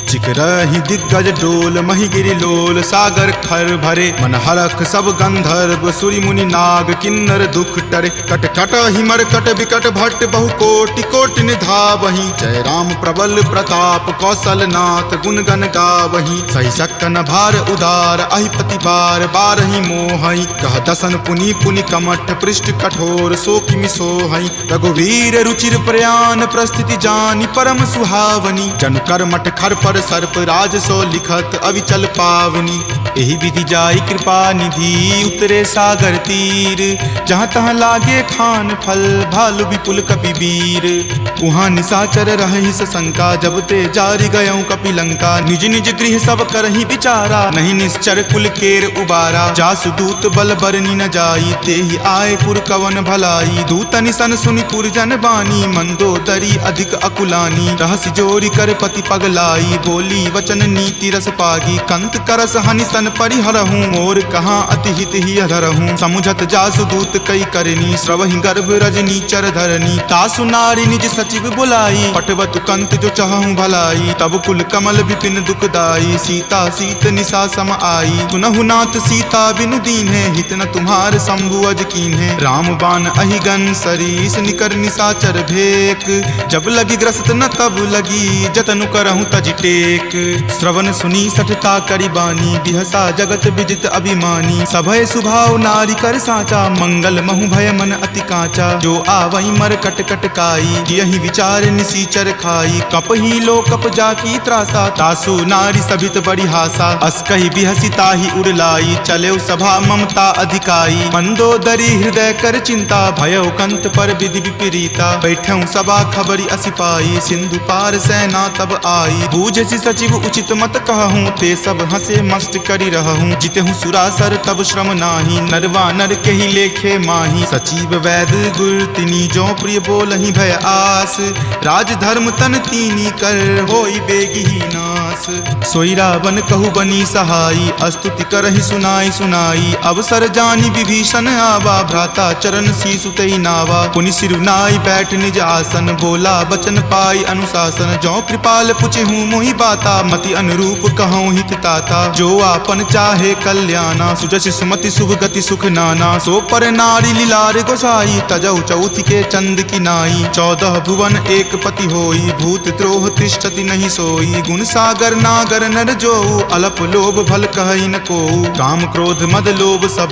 चिकरहि दिग्गज डोल मही गिरि लोल सागर खर भरे। मन हरख सब गंधर्व सुरि मुनि नाग किन्नर दुख टरे। कट कट हिमर कट विकट भट्ट बहु कोटि कोटि निधावहि। जय राम प्रबल प्रताप कौशल नाथ गुण गण गावहि। सही सकन भार उदार अहिपति बार बारहि मोहहि। कह दसन पुनि पुनि कमठ पृष्ठ कठोर सो किमि सोहहि। रघुवीर रुचिर प्रयाण प्रस्थिति जानि परम सुहावनी। जन कर मठ खर पर सर्प राज सो लिखत अविचल पावनी। एही विधि जाई कृपा निधि उतरे सागर तीर, जहाँ तहाँ लागे खान फल भालु विपुल कपि वीर। उहाँ निशाचर रही सशंका जब ते जारी गयऊँ कपिलंका। निज निज गृह सब करही विचारा नहीं निश्चर कुल केर उबारा। जासु दूत बल बरनी न जाई तेहि आए पुर कवन भलाई। दूत निसन सुनि पुरजन बानी मंदोदरी अधिक अकुलानी। रहसि जोरी कर पति पगलाई बोली वचन नीति रस पागी। कंत करस हनिसन परिहरहूँ मोर कहाँ अति हित ही अधरहूँ। समुझत जासु दूत कई करनी श्रवहि गर्भ रजनी चर धरनी। तासु नारी निज सचिव बुलाई पटवतु कंत जो चाहूं भलाई। तब कुल कमल विपिन दुखदाई सीता सीत निशा सम आई। सुनहु नाथ सीता बिनु दीन्हे हित न तुम्हार शंभु अज कीन्हे। राम बाण अहिगन सरीस निकर निशाचर भेक। जब लगी ग्रस्त न तब लगी जतनु करहूं तज टेक। श्रवण सुनी सठता करी बानी बिहसा जगत विजित अभिमानी। सभय सुभाव नारी कर साचा मंगल महु भय मन अति काचा। जो आवई मर कट कट काई यही विचार निसीचर खाई। कप ही लो कप जाकी त्रासा तासु नारी सभित बड़ी हासा। अस कही बिहसी ताही उड़लाई चले सभा ममता अधिकाई। मंदोदरी हृदय कर चिंता भयो कंत पर विधि विपरीता। बैठऊ सभा खबरी असिपाई सिंधु पार सेना तब आई। बूझसी सचिव उचित मत कहूँ ते सब हंसे मस्त करी रहूँ। जितेहूँ सुरासर तब श्रम नाही नरवा नर के ही लेखे माही। सचिव वैद गुर तिनी जो प्रिय बोलहि भय आस। राज धर्म तन तीनी कर होई बेगी ही नास। सोई रावण कहु बनी सहाई अस्तुति करहि सुनाई सुनाई। अवसर जानी विभीषण आवा भ्राता चरण शीसु तेहि नावा। पुनि सिरुनाई बैठ निज आसन बोला बचन पाई अनुशासन। जो कृपाल पुछहूँ मोहि बाता मति अनुरूप कहूँ हित ताता। जो आपन चाहे कल्याणा सुजस सुमति शुभ गति सुख नाना। सो पर नारी लीलार गोसाई तजौ चौथ के चंद की नाई। 14 भुवन एक पति होई भूत द्रोह तिष्ठति नहीं सोई। गुण सागर नागर नर जो अलप लोभ भल कहई न को। काम क्रोध मद लोभ सब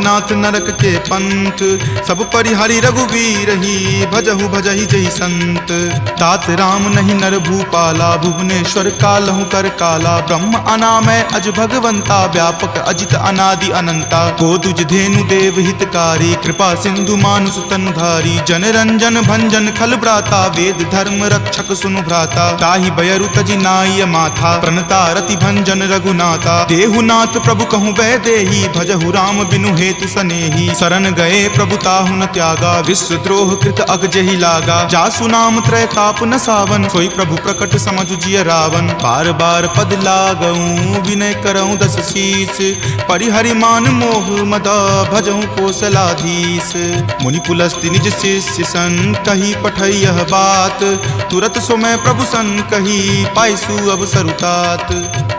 नाथ नरक के पंथ। सब परिहरि रघुवीर ही भजहु भजहि जहि संत। तात राम नहीं नर भूपाला भुवनेश्वर कालहु कर काला। ब्रह्म अनामय अज भगवंता व्यापक अजित अनादि अनंता। गोदुज धेनु देव हितकारी कृपा सिंधु मानुष तनुधारी। जन रंजन भंजन खल भ्राता वेद धर्म रक्षक सुनु भ्राता। ताहि बयरु तजि नाय माथा प्रणता रति भंजन रघुनाथा। देहुनाथ प्रभु कहूँ वै देही भजहु राम बिनु हेतु सनेही। शरण गए प्रभु ताहु न त्यागा विश्व द्रोह कृत अग जेहि लागा। जासु नाम त्रय ताप न सावन सोई प्रभु प्रकट समझु जिय रावण। बार बार पद लागऊं विनय करऊं दस शीस। परिहरि मान मोह मद भजहु कोसलाधीश। मुनि पुलस्ति निज शिष्य सन कही पठई यह बात। तुरत सोमय प्रभु सन कही पाइसु अवसर उतात।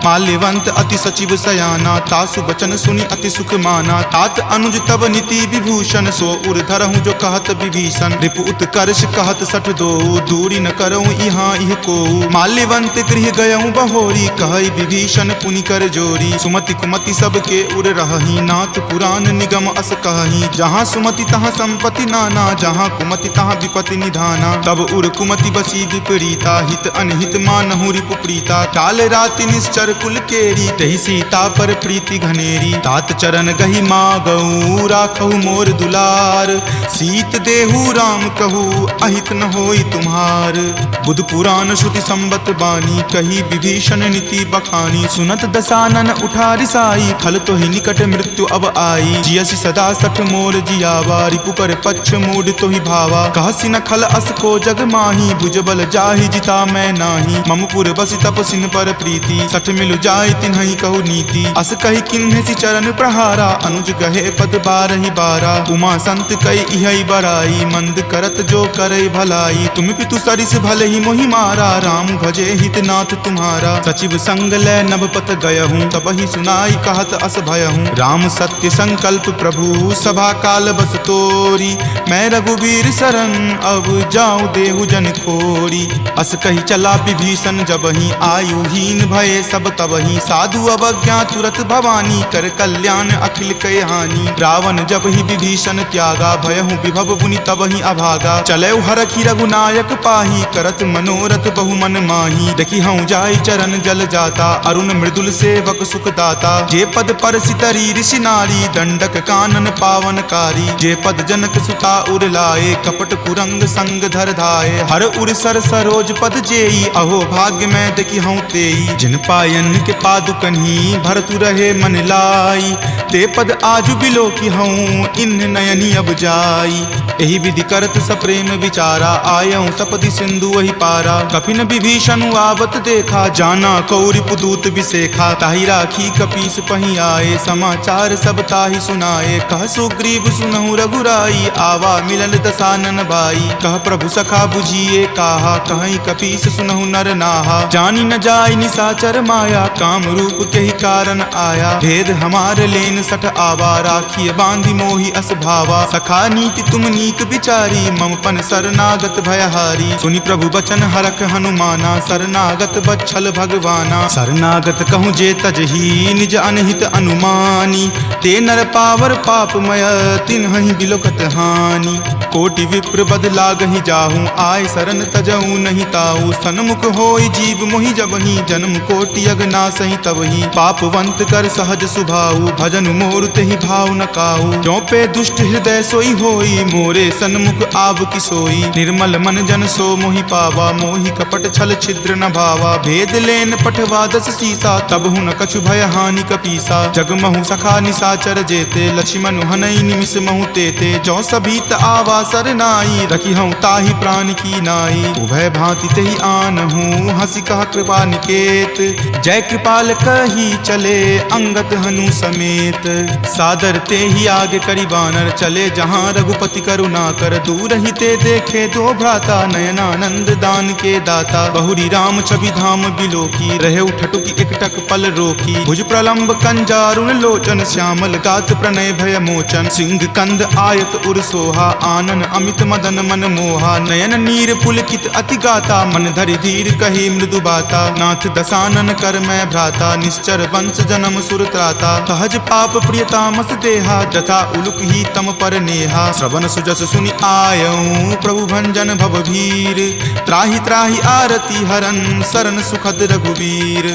माल्यवंत अति सचिव सयाना तासु बचन सुनि अति सुख माना। तात अनुज तब नीति विभूषण सो उर धरहूँ जो कहत विभीषण। रिपु उत्कर्ष कहत सठ दो दूरी न करऊँ यहाँ इह को। माल्यवंत गृह गयऊँ बहोरी कहई विभीषण पुनि कर जोरी। सुमति कुमति सबके उर रहही नाथ पुराण निगम अस कहही। जहाँ सुमति तहाँ संपत्ति नाना जहाँ कुमति तहाँ विपत्ति निधाना। तब उर कुमति बसी विपरीता हित अनहित मानहु रिपु प्रीता। काल राति निश्चर कुल केरी तहि सीता पर प्रीति घनेरी। तात चरण गहि मागऊ राखहु मोर दुलार। सीत देहु राम कहू अहित न होई तुम्हार। बुध पुराण श्रुति संबत बानी कही विभीषण नीति बखानी। सुनत दसानन उठा रिसाई खल तो ही निकट मृत्यु अब आई। जियसि सदा सठ मोर जियावा रिपु पर पक्ष मूड तो ही भावा। कहसि न खल अस को जग माही भुजबल जाहि जिता मैं नाही। ममपुर बसि तपसिन पर प्रीति सठ मिलु जाय तिन्हि कहु नीति। अस कही किन्हेसि चरण प्रहारा अनुज गहे पद बारहि बारा। उमा संत कई इहै बराई मंद करत जो करई भलाई। तुम पितु सरिस भले ही मोहि मारा राम भजे हित नाथ तुम्हारा। सचिव संग लै नभ पत गयहूँ तब ही सुनाई कहत अस भयहूँ। राम सत्य संकल्प प्रभु सभा काल बस तोरी। मैं रघुवीर शरण अब जाऊँ देहु जन खोरी। अस कही चला विभीषण जबहि आयुहीन भये सब तबहि। साधु अवज्ञा तुरत भवानी कर कल्याण अखिल कय हानि। रावण जब ही विभीषण त्यागा भयहु विभव बुनि तबहि अभागा। चले हरखि रघुनायक पाही करत मनोरथ बहु मन माही। देखि हूँ जाई चरण जल जाता, अरुण मृदुल सेवक सुख दाता। जे पद पर सितरी ऋषि नारी, दंडक कानन पावनकारी। जे पद जनक सुता उर लाए, कपट कुरंग संग धर धाये। हर उर सर सरोज पद जेई, अहो भाग्य में देखी हूँ तेई। जिन पायन के पादुकन्ही, भरतु रहे मन लाई। ते पद आजु बिलो की हूँ, इन नयनी अब जाई। एहि विधि करत सप्रेम विचारा, आयऊँ सपदि सिंधु वही पारा। कपिन विभीषण आवत देखा, जाना कौरि पुदूत विसेखा। ताहि राखी कपीस पही आए, समाचार सब ताहि सुनाए। कह सुग्रीव सुनहु रघुराई, आवा मिलल दसानन भाई। कह प्रभु सखा बुझिए काहा, कहीं कपीस सुनहु नर नाहा। जानी न जाय निसाचर माया, काम रूप के ही कारण आया। भेद हमार लेन सठ आवा, राखिए बांधि मोहि अस भावा। सखा नीति तुम नीक विचारी, मम पन शरणागत भयहारी। सुनि प्रभु बचन हरख हनुमाना, शरणागत बच्छल भगवाना। शरणागत कहूँ जे तजही, निज अनहित अनुमानी। ते नर पावर पापमय, तिन्हहि बिलोकत हानि। कोटि विप्र बद लागहि जाहूँ, आय शरण तजहूँ नहीं ताऊ। सन्मुख होय जीव मोहि जबहि, जन्म कोटि अगनासहि तबहि। पापवंत कर सहज सुभाऊ, भजन मोर तेहि भाव न काऊ। जो पे दुष्ट हृदय सोई होई, मोरे सन्मुख आव की सोई। निर्मल मन जन सो मोहि पावा, मोहि कपट छल छिद्र न भावा। भेद लेन पठवा दस सीसा, तब हुन कछु भय हानि कपीसा। जगमहु सखा निसाचर जेते, लक्ष्मण हनई निमिष महु तेते। जो सभीत आवा सरनाई, रखी हूँ ताहि प्राण की नाई। उभय भांति तेहि आनहूँ, हंसी कहा कृपा निकेत। जय कृपाल कही चले, अंगत हनु समेत। सादर ते ही आगे करी बानर, चले जहाँ रघुपति करुणा कर। दूर ही ते देखे दो भ्राता, नयनानंद दान के दाता। बहुरी राम छवि धाम बिलोकी, रहे उठटुकी एकटक पल रोकी। भुज प्रलंब कंजारुण लोचन, श्यामल गात प्रणय भय मोचन। सिंह कंद आयत उर सोहा, आनन अमित मदन मन मोहा। नयन नीर पुलकित अति गाता, मन धरि धीर कही मृदु बाता। नाथ दसानन कर मैं भ्राता, निश्चर वंश जन्म सुर त्राता। सहज पाप प्रियतामस देहा, जथा उलुक ही तम पर नेहा। श्रवण सुजस सुनि आयऊँ, प्रभु भंजन भवभीर। त्राहि त्राहि आरती हरन, शरण सुखद रघुवीर।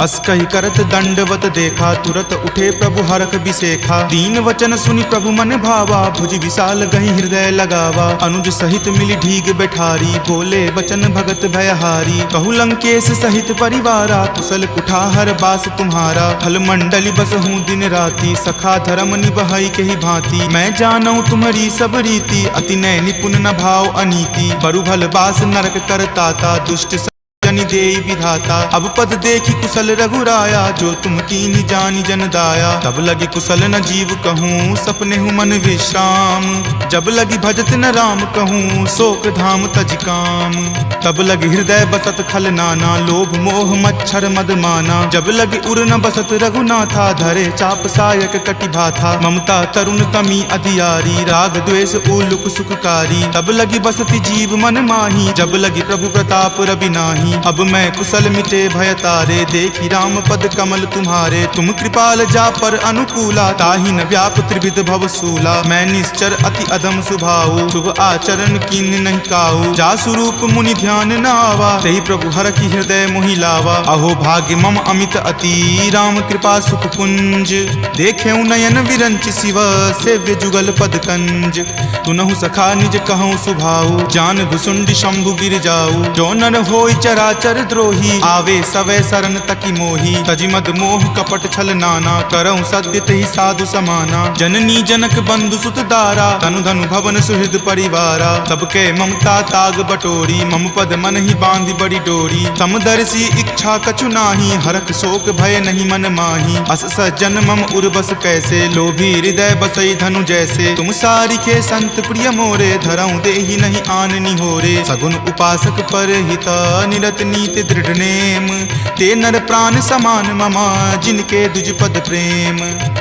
अस कहि करत दंडवत देखा, तुरत उठे प्रभु हरख बिसेखा। दीन वचन सुनि प्रभु मन भावा, भुज विशाल गहि हृदय लगावा। अनुज सहित मिली ढीग बैठारी, बोले बचन भगत भयहारी। कहु लंकेश सहित परिवारा, कुशल कुठार बास तुम्हारा। फल मंडली बस हूँ दिन राति, सखा धर्म निबहई के ही भांति। मैं जानऊँ तुम्हारी सब रीति, अति नय निपुण न भाव अनीति। बरु भल बास नरक करताता, दुष्ट जनि देई विधाता। अब पद देखी कुशल रघुराया, जो तुम कीन्ही जानी जन दाया। तब लगी कुशल न जीव कहूँ, सपने हूँ मन विश्राम। जब लगी भजत न राम कहूँ, शोक धाम तज काम। तब लगी हृदय बसत खल नाना, लोभ मोह मच्छर मद माना। जब लगी उर न बसत रघुनाथा, धरे चाप सायक कटि भाथा। ममता तरुण तमी अधियारी, राग द्वेष उलुक सुखकारी। तब लगी बसती जीव मन माही, जब लगी प्रभु प्रताप रवि नाही। अब मैं कुशल मिटे भय तारे, देखी राम पद कमल तुम्हारे। तुम कृपाल जा पर अनुकूला, ताहि न व्याप त्रिविध भव सूला। मैं निश्चर अति अधम सुभाऊ, शुभ आचरण कीन नहीं काऊ। जा स्वरूप मुनि ध्यान न आवा, तेहि प्रभु हर की हृदय मोहि लावा। अहो भाग्य मम अमित अति, राम कृपा सुख पुंज। देखे नयन विरंच शिव, सेव्य जुगल पद कंज। तुनहु सखा निज कहूँ सुभाऊ, जान भुसुंडी शंभु गिर जाऊ। जो नर होय चराचर द्रोही, आवे सवै शरण तकी मोही। तजि मद मोह कपट छल नाना, करऊँ सद्य तेहि साधु समाना। जननी जनक बंधु सुत दारा, तनु धनु भवन सुहृद परिवारा। सबके ममता ताग बटोरी, मम पद मन ही बांधि बड़ी डोरी। समदर्शी इच्छा कछु नाही, हरख शोक भय नहीं मन माही। अस सज्जन मम उर्वस कैसे, लोभी हृदय बसई धनु जैसे। तुम सारिखे संत प्रिय मोरे, धरऊँ देहि नहीं आन निहोरे। सगुन उपासक पर हिता, निरत नीति दृढ़ नेम। ते नर प्राण समान ममा, जिनके दुज पद प्रेम।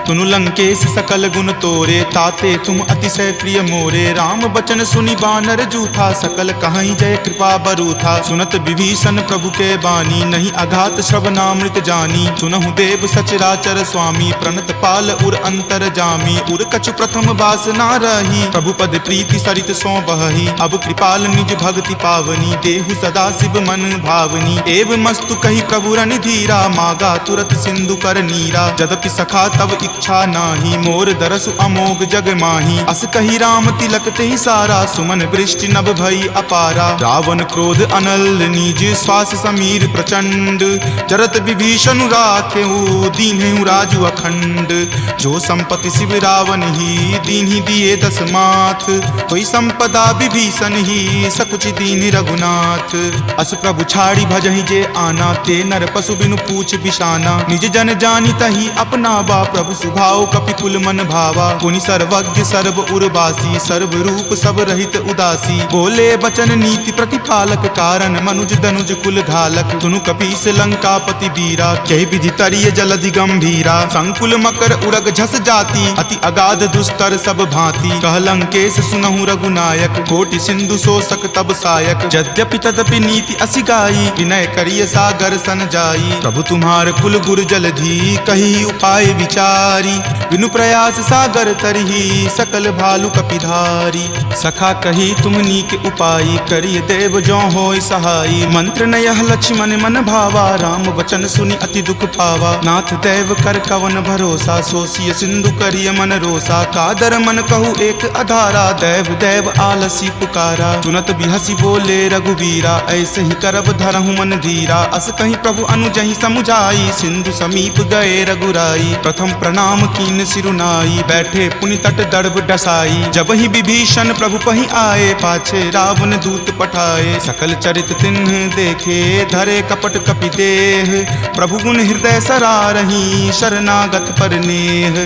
तुनु लंकेश सकल गुण तोरे, ताते तुम अतिशय प्रिय मोरे। राम बचन सुनि बानर जूथा, सकल कहाई जय कृपा बरूथा। सुनत विभीषण प्रभु के बानी, नहीं अघात श्रवणामृत जानी। सुनहु देव सचराचर स्वामी, प्रणत पाल उर अंतर जामी। उर कछु प्रथम बास ना रही, प्रभु पद प्रीति सरित सो बहही। अब कृपाल निज भक्ति पावनी, देहु सदा शिव मन भावनी। एव मस्तु कही प्रभु रन धीरा, मागा तुरत सिंधु कर नीरा। जदपि सखा तब इच्छा नाही, मोर दरसु अमोघ जग माही। अस कही राम तिलक ते सारा, सुमन वृष्टि नभ भई अपारा। रावण क्रोध अनल निज, श्वास समीर प्रचंड। जरत विभीषण राखेऊ, दीन्हु राजु अखंड। जो संपत्ति शिव रावण ही, दीन्हि दिए दस माथ। कोई संपदा विभीषण ही, सकुच दीन रघुनाथ। अस प्रभु छाड़ी भजहि जे आना, ते नर पशु बिनु पूछ बिशाना। निज जन जानी तही अपना बा, प्रभु सुभाव कपि कुल मन भावा। पुनि सर्वज्ञ सर्व उर्वासी, सर्व रूप सब रहित उदासी। बोले बचन नीति प्रतिपालक, कारण मनुज दनुज कुल घालक। सुनु कपीस लंकापति वीरा, कहि विधि तरिय जलधि गंभीरा। संकुल मकर उरग झस जाति, अति अगाध दुस्तर सब भांति। कह लंकेश सुनहु रघुनायक, कोटि सिंधु शोषक तब सायक। यद्यपि तदपि नीति असि गाई, विनय करिय सागर सन जाई। प्रभु तुम्हार कुल गुर जलधि, कही उपाय विचारी। बिनु प्रयास सागर तरही, सकल भालु कपिधारी। सखा कही तुम नीक उपाय, करिय देव जो होय सहाई। मंत्र नयह लक्ष्मण मन भावा, राम वचन सुनि अति दुख पावा। नाथ देव कर कवन भरोसा, सोसिय सिंधु करिय मन रोसा। कादर मन कहु एक अधारा, देव देव आलसी पुकारा। सुनत बिहसी बोले रघुवीरा, ऐसे ही करब धरहु मन धीरा। अस कहीं प्रभु अनुजहि समुझाई, सिंधु समीप गए रघुराई। प्रथम प्रणाम कीन सिरुनाई, बैठे पुनि तट दर्भ डसाई। जब ही विभीषण प्रभु पहि आए, पाछे रावण दूत पठाए। सकल चरित तिन्ह देखे, धरे कपट कपि देह। प्रभु गुण हृदय सरारही, शरणागत पर नेह।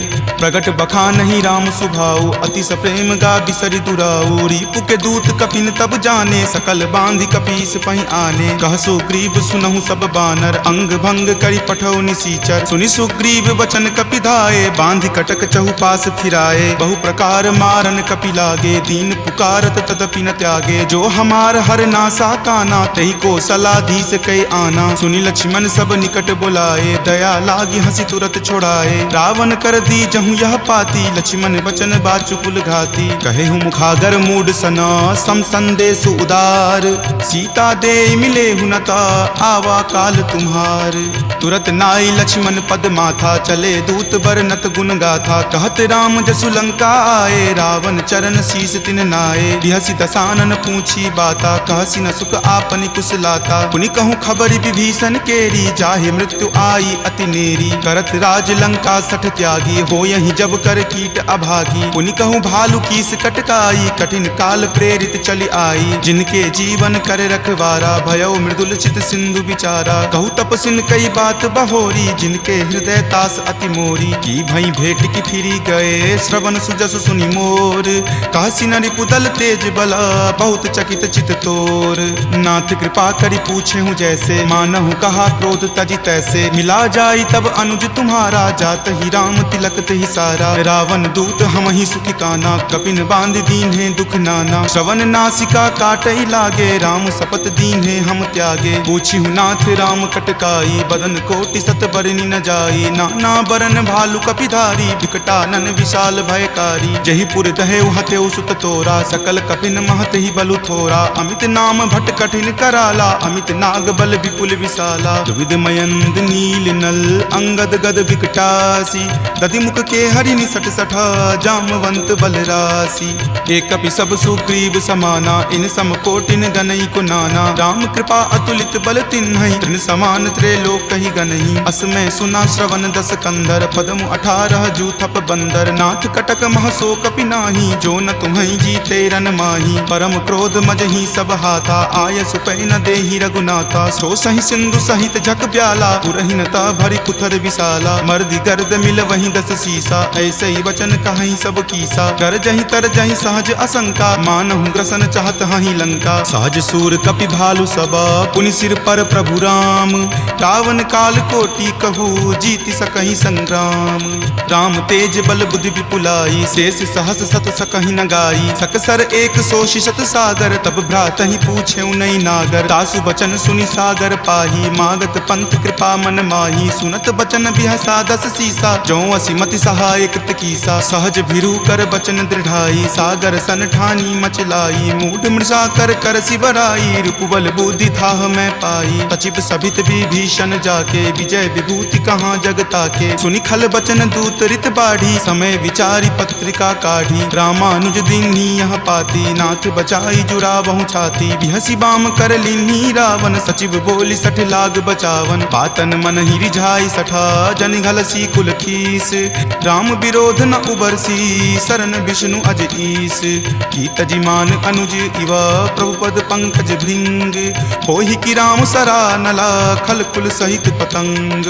प्रगट बखानहि राम सुभाऊ, अति सप्रेम गा बिसरि दुराऊ। रिपु के दूत कपिन तब जाने, सकल बांधि कपीस पहि आने। कह सुग्रीव सुनहु सब बानर, अंग भंग करि पठौ निसीचर। सुनि सुग्रीव वचन कपि धाये, बांधि कटक चहुपास फिराए। बहु प्रकार मारन कपि लागे, दीन पुकारत तदपि न त्यागे। जो हमार हर नासा काना, तहि को सलाधीस कई आना। सुनि लक्ष्मण सब निकट बुलाए, दया लागी हंसी तुरत छोड़ाए। रावण कर दी जहु यह पाती, लक्ष्मण बचन बाचु कुल घाती। कहे हूँ मुखागर मूड सना, सम संदेश उदार। सीता दे मिले हुनता, आवा काल तुम्हार। तुरत नाई लक्ष्मण पद माथा, चले दूत बरनत गुण गाथा। कहत राम जसु लंका आए, रावण चरण शीस तिन नाये। बिहसी दसानन पूछी बाता, कहसी न सुख आपनि कुशलाता। पुनि कहूँ खबरि विभीषण केरी, जाहे मृत्यु आई अति नेरी। करत राज लंका सठ त्यागी, हो यही जब कर कीट अभागी। पुनि कहूँ भालू कीस कटकाई, कठिन काल प्रेरित चली आई। जिनके जीवन कर रखवारा, भयो मृदुल चित सिंधु विचारा। कहूँ तपसिन कई बात बहोरी, जिनके हृदय तास अति मोरी। की भई भेंट की फिरी गए, श्रवण सुजस सुनि मोर। कहसी न रिपुदल तेज बला, बहुत चकित चित तोर। नाथ कृपा करि पूछे हूँ जैसे, मानहु कहा क्रोध तजी तैसे। मिला जाई तब अनुज तुम्हारा, जात ही राम तिलक तेहि सारा। रावण दूत हम ही सुखी काना, कपिन बांध दीन है दुख नाना। श्रवण नासिका काटई लागे, राम शपथ दीन है हम त्यागे। पूछी हूँ नाथ राम कटकाई, बदन कोटि सत बरनी न जाई। नाना बरन भालु कपिधारी, विकटानन विशाल भयकारी। जही पुर दहेउ हतेउ सुत तोरा, सकल कपिन महत ही बलु थोरा। अमित नाम भट कठिन कराला, अमित नाग बल विपुल विशाला। द्विविध मयंद नील नल, अंगद गद विकटासी। दधि मुख के हरि निसट सठा, जामवंत बलरासी। एक कपि सब सुग्रीव समाना, इन सम कोटिन गनई को नाना। राम कृपा अतुलित बल तिन्हई, तृण समान त्रैलोक कहि गनहि। असमय सुना श्रवण दस कंधर, पदमु 18 जूथप बंदर। नाथ कटक महसो कपि नाही, जो न तुम्हई जीते रन माही। परम क्रोध मजहि सब हाथा, आय सुपै न देहि रघुनाथा। सो सहि सिंधु सहित झक ब्याला, पुरहिनता भरि पुथर विशाला। मर्दि गर्द मिल वहीं दस सीसा, ऐसे ही वचन कहीं सब कीसा। कर जहि तर जहि सहज असंका, मानहु ग्रसन चाहत हहि लंका। सहज सूर कपि भालु सबा, पुनि सिर पर प्रभु राम। रावण काल कोटि कहू, जीति सकहि संग्राम। राम तेज बल बुद्धि विपुलाई, शेष सहस सत सकहि न गाई। सकसर एक सोषि शत सागर, तब भ्रातहि पूछे नई नागर। तासु बचन सुनि सागर पाही, मागत पंथ कृपा मन माही। सुनत बचन बिहसा दस सीसा, जो असिमति सहाय कृत कीसा। सहज भिरू कर बचन दृढ़ाई, सागर सन ठानी मचलाई। मूढ़ मृषा कर कर सिबराई, रिपुबल बुद्धि थाह मैं पाई। सचिव सभित विभीषण जाके, विजय विभूति कहाँ जगता के। सुनि खल बचन दूत रित बाढ़ी, समय विचारी पत्रिका काढ़ी। रामानुज दीन्ही यह पाती, नाथ बचाई जुड़ावहु छाती। बिहसी बाम कर लीन्ही रावण, सचिव बोली सठ लाग बचावन। बातन मन ही रिझाई सठा, जन घलसी कुल खीस। राम विरोध न उबरसी, शरण विष्णु अज ईस। कीत जिमान अनुज इवा, प्रभु पद पंकज भृंग। होहि कि राम सरा नला, खल कुल सहित पतंग।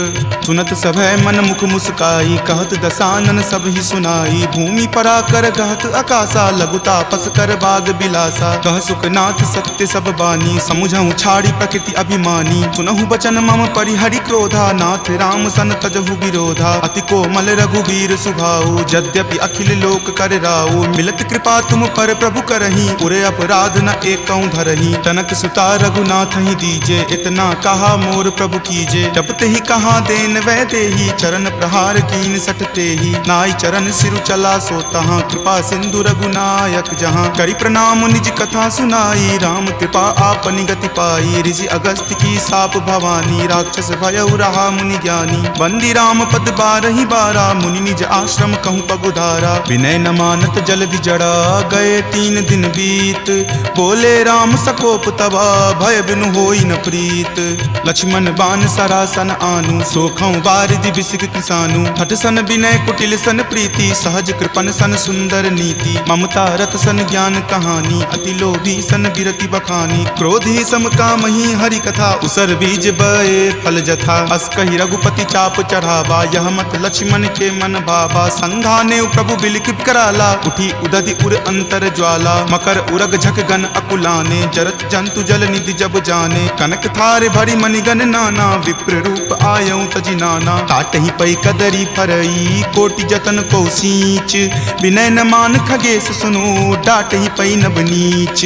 सुनत सभय मन मुख मुस्काई, कहत दसानन सब ही सुनाई। भूमि परा कर कहत आकाशा, लघु तापस कर बाग बिलासा। कह सुखनाथ सत्य सब बानी, समुझहु छाड़ी प्रकृति अभिमानी। सुनहु बचन मम परिहरि क्रोधा, नाथ राम सन तजहु विरोधा। अति कोमल रघुवीर सुभाऊ, यद्यपि अखिल लोक कर राऊ। मिलत कृपा तुम पर प्रभु करही, उरे अपराध न एकौ धरही। तनक सुता रघुनाथ ही दीजे, इतना कहा मोर प्रभु कीजे। जब ते ही कहा देन वै देही, चरण प्रहार कीन सटते ही। नाई चरण सिरु चला सो तहाँ, कृपा सिंधु रघुनायक जहाँ। करि प्रणाम निज कथा सुनाई, राम कृपा आपनि गति पाई। ऋषि अगस्त्य की साप भवानी, राक्षस भयउ रहा मुनि ज्ञानी। बंदी राम पद बारहि बारा, मुनि निज आश्रम कहूँ पगुधारा। विनय न मानत जल्दि जड़ा, गए 3 दिन बीत। बोले राम सकोप तबा, भय बिनु होई न प्रीत। लक्ष्मण बान सरासन आनु, सोखौ बारिधि बिसिक किसानु। हठ सन विनय कुटिल सन प्रीति, सहज कृपन सन सुंदर नीति। ममता रत सन ज्ञान कहानी, अति लोभी सन बिरति बखानी। क्रोधी सम कामहि हरि कथा, उसर बीज बए फल जथा। अस कहि रघुपति चाप चढ़ावा, यह मत लक्ष्मण के मन भावा। संघाने प्रभु बिलखित कराला, उठी उदधि उर अंतर ज्वाला। मकर उरग झक गन अकुलाने, जरत जंतु जल निधि जब जाने। कनक थार भरी मणिगन नाना, विप्र रूप आयऊ तजि नाना। काटहि पै कदरी फरई, कोटि जतन को सींच। विनय न मान खगेश सुनो, डाटहि पै नब नीच।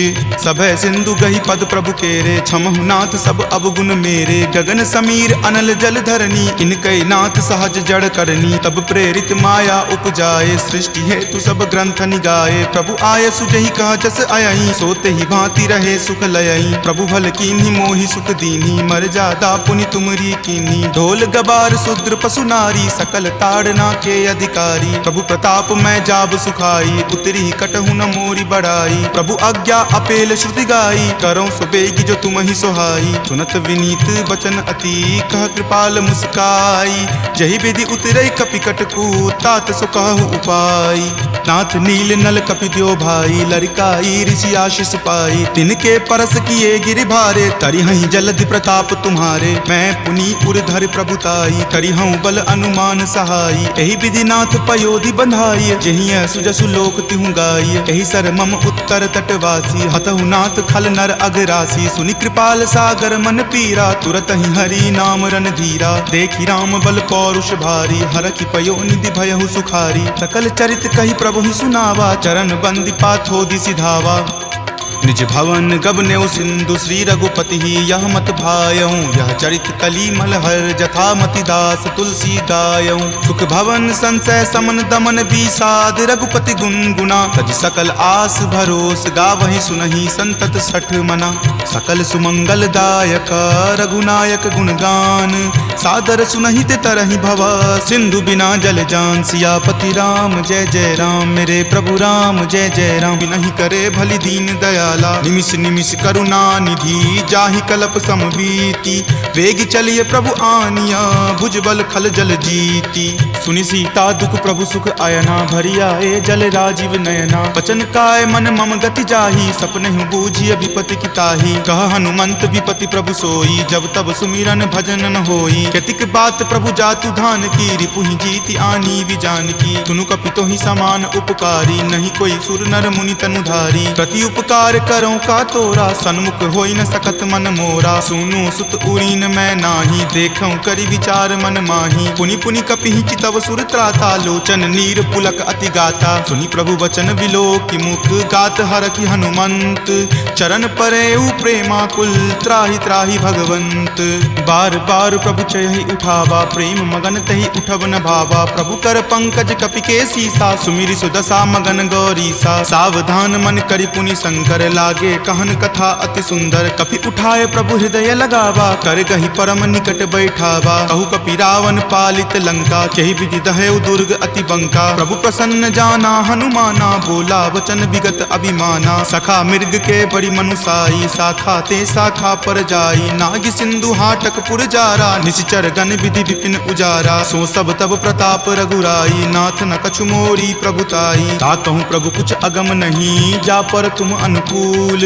सभय सिंधु गहि पद प्रभु केरे, क्षमहु नाथ सब अवगुण मेरे। गगन समीर अनल जल धरनी, इनकै नाथ सहज जड़ करनी। तब प्रेरित माया उपजाए, सृष्टि हेतु सब ग्रंथ निगाए। प्रभु आय सुजहि कह जस अयहि, सोते ही भांति रहे सुख लयहि। प्रभु भल कीन्ही मोहि सुख दीन्ही, मर्यादा पुनि तुमरी कीन्ही। ढोल गबार शूद्र पशु नारी, सकल ताड़ना के अधिकारी। प्रभु प्रताप मैं जाब सुखाई, उतरी कटहु न मोरी बड़ाई। प्रभु आज्ञा अपेल श्रुति गाई, करौ सुबेगी जो तुम ही सोहाई। सुनत विनीत बचन अति, कह कृपाल मुस्काई। जहि विधि उतरई कपि कटकू, तात सो कहु उपाय। नाथ नील नल कपि द्यो भाई, लरिकाई ऋषि आशीष पाई। तिनके परस किए गिरि भारे, तरिहहि जलधि प्रताप तुम्हारे। मैं पुनि उरधर प्रभुताई, करिहउँ बल अनुमान सहाई। एहि विधि नाथ पयोधि बंधाई, जहिं सुजसु लोक तिहु गाई। एहि सर मम उत्तर तटवासी, हतहु नाथ खल नर अघरासी। सुनि कृपाल सागर मन पीरा, तुरत ही हरि नाम रन धीरा। देखि राम बल पौरुष भारी, हरखि पयो निधि भयहु सुखारी। सकल चरित कहि प्रभु ही सुनावा, चरण बंदी पाथोधि सिधावा। निज भवन गबनेउ सिंधु, श्री रघुपति ही यह मत भायऊ। यह चरित कली मलहर, जथा मति दास तुलसी गायऊ। सुख भवन संशय समन दमन विषाद, रघुपति गुनगुना। तज सकल आस भरोस, गावहि सुनहि संतत सठ मना। सकल सुमंगल दायक, रघुनायक गुणगान। सादर सुनहि ते तरहि भवा, सिंधु बिना जल जान। सियापति राम जय जय राम, मेरे प्रभु राम जय जय राम। बिनहि करे भली दीन दयाला, निमिष निमिष करुणा निधि। जाहि कलप समबीति, वेग चलिए प्रभु आनिया। भुजबल खल जल जीति, सुनि सीता दुख प्रभु सुख आयना। भरिया ए जल राजीव नयना, वचन काय मन मम गति जाहि। सपनेहु बूझिय विपति की ताहि, कह हनुमंत विपति प्रभु सोई। जब तब सुमिरन भजन न होई, केतिक बात प्रभु जातु धान की। रिपुहि जीति आनी विजान की, सुनु कपितो ही समान उपकारी। नहीं कोई सुर नर मुनि तनुधारी, प्रति उपकार करो का तोरा। सन्मुख होई न सकत मन मोरा, सुनु सुत उरीन मैं नाही। देखऊं करि विचार मन माही, पुनि पुनि कपिहि चितव सुर त्राता। लोचन नीर पुलक अति गाता, सुनि प्रभु वचन विलोकि मुख। गात हरखि हनुमंत, चरण परेउ प्रेमाकुल। त्राहि त्राहि भगवंत, बार बार प्रभु चय यही उठावा, प्रेम मगन तही उठब न भावा। प्रभु कर पंकज कपि के सीसा, सुमिरि सुदशा मगन गौरीसा। सावधान मन करि पुनि शंकर, लागे कहन कथा अति सुंदर। कपि उठाए प्रभु हृदय लगावा, कर गही परम निकट बैठावा। कहु कपि रावण पालित लंका, केहि विधि दहेउ दुर्ग अति बंका। प्रभु प्रसन्न जाना हनुमाना, बोला वचन विगत अभिमाना। सखा मृग के बड़ी मनुसाई, शाखा ते शाखा पर जाई। नाग सिंधु हाटक पुर जारा, निश्चर गण विधि विपिन उजारा। सो सब तब प्रताप रघुराई, नाथ न कछु मोरी प्रभुताई। ताकहु प्रभु कुछ अगम नहीं, जा पर तुम अनुकूल।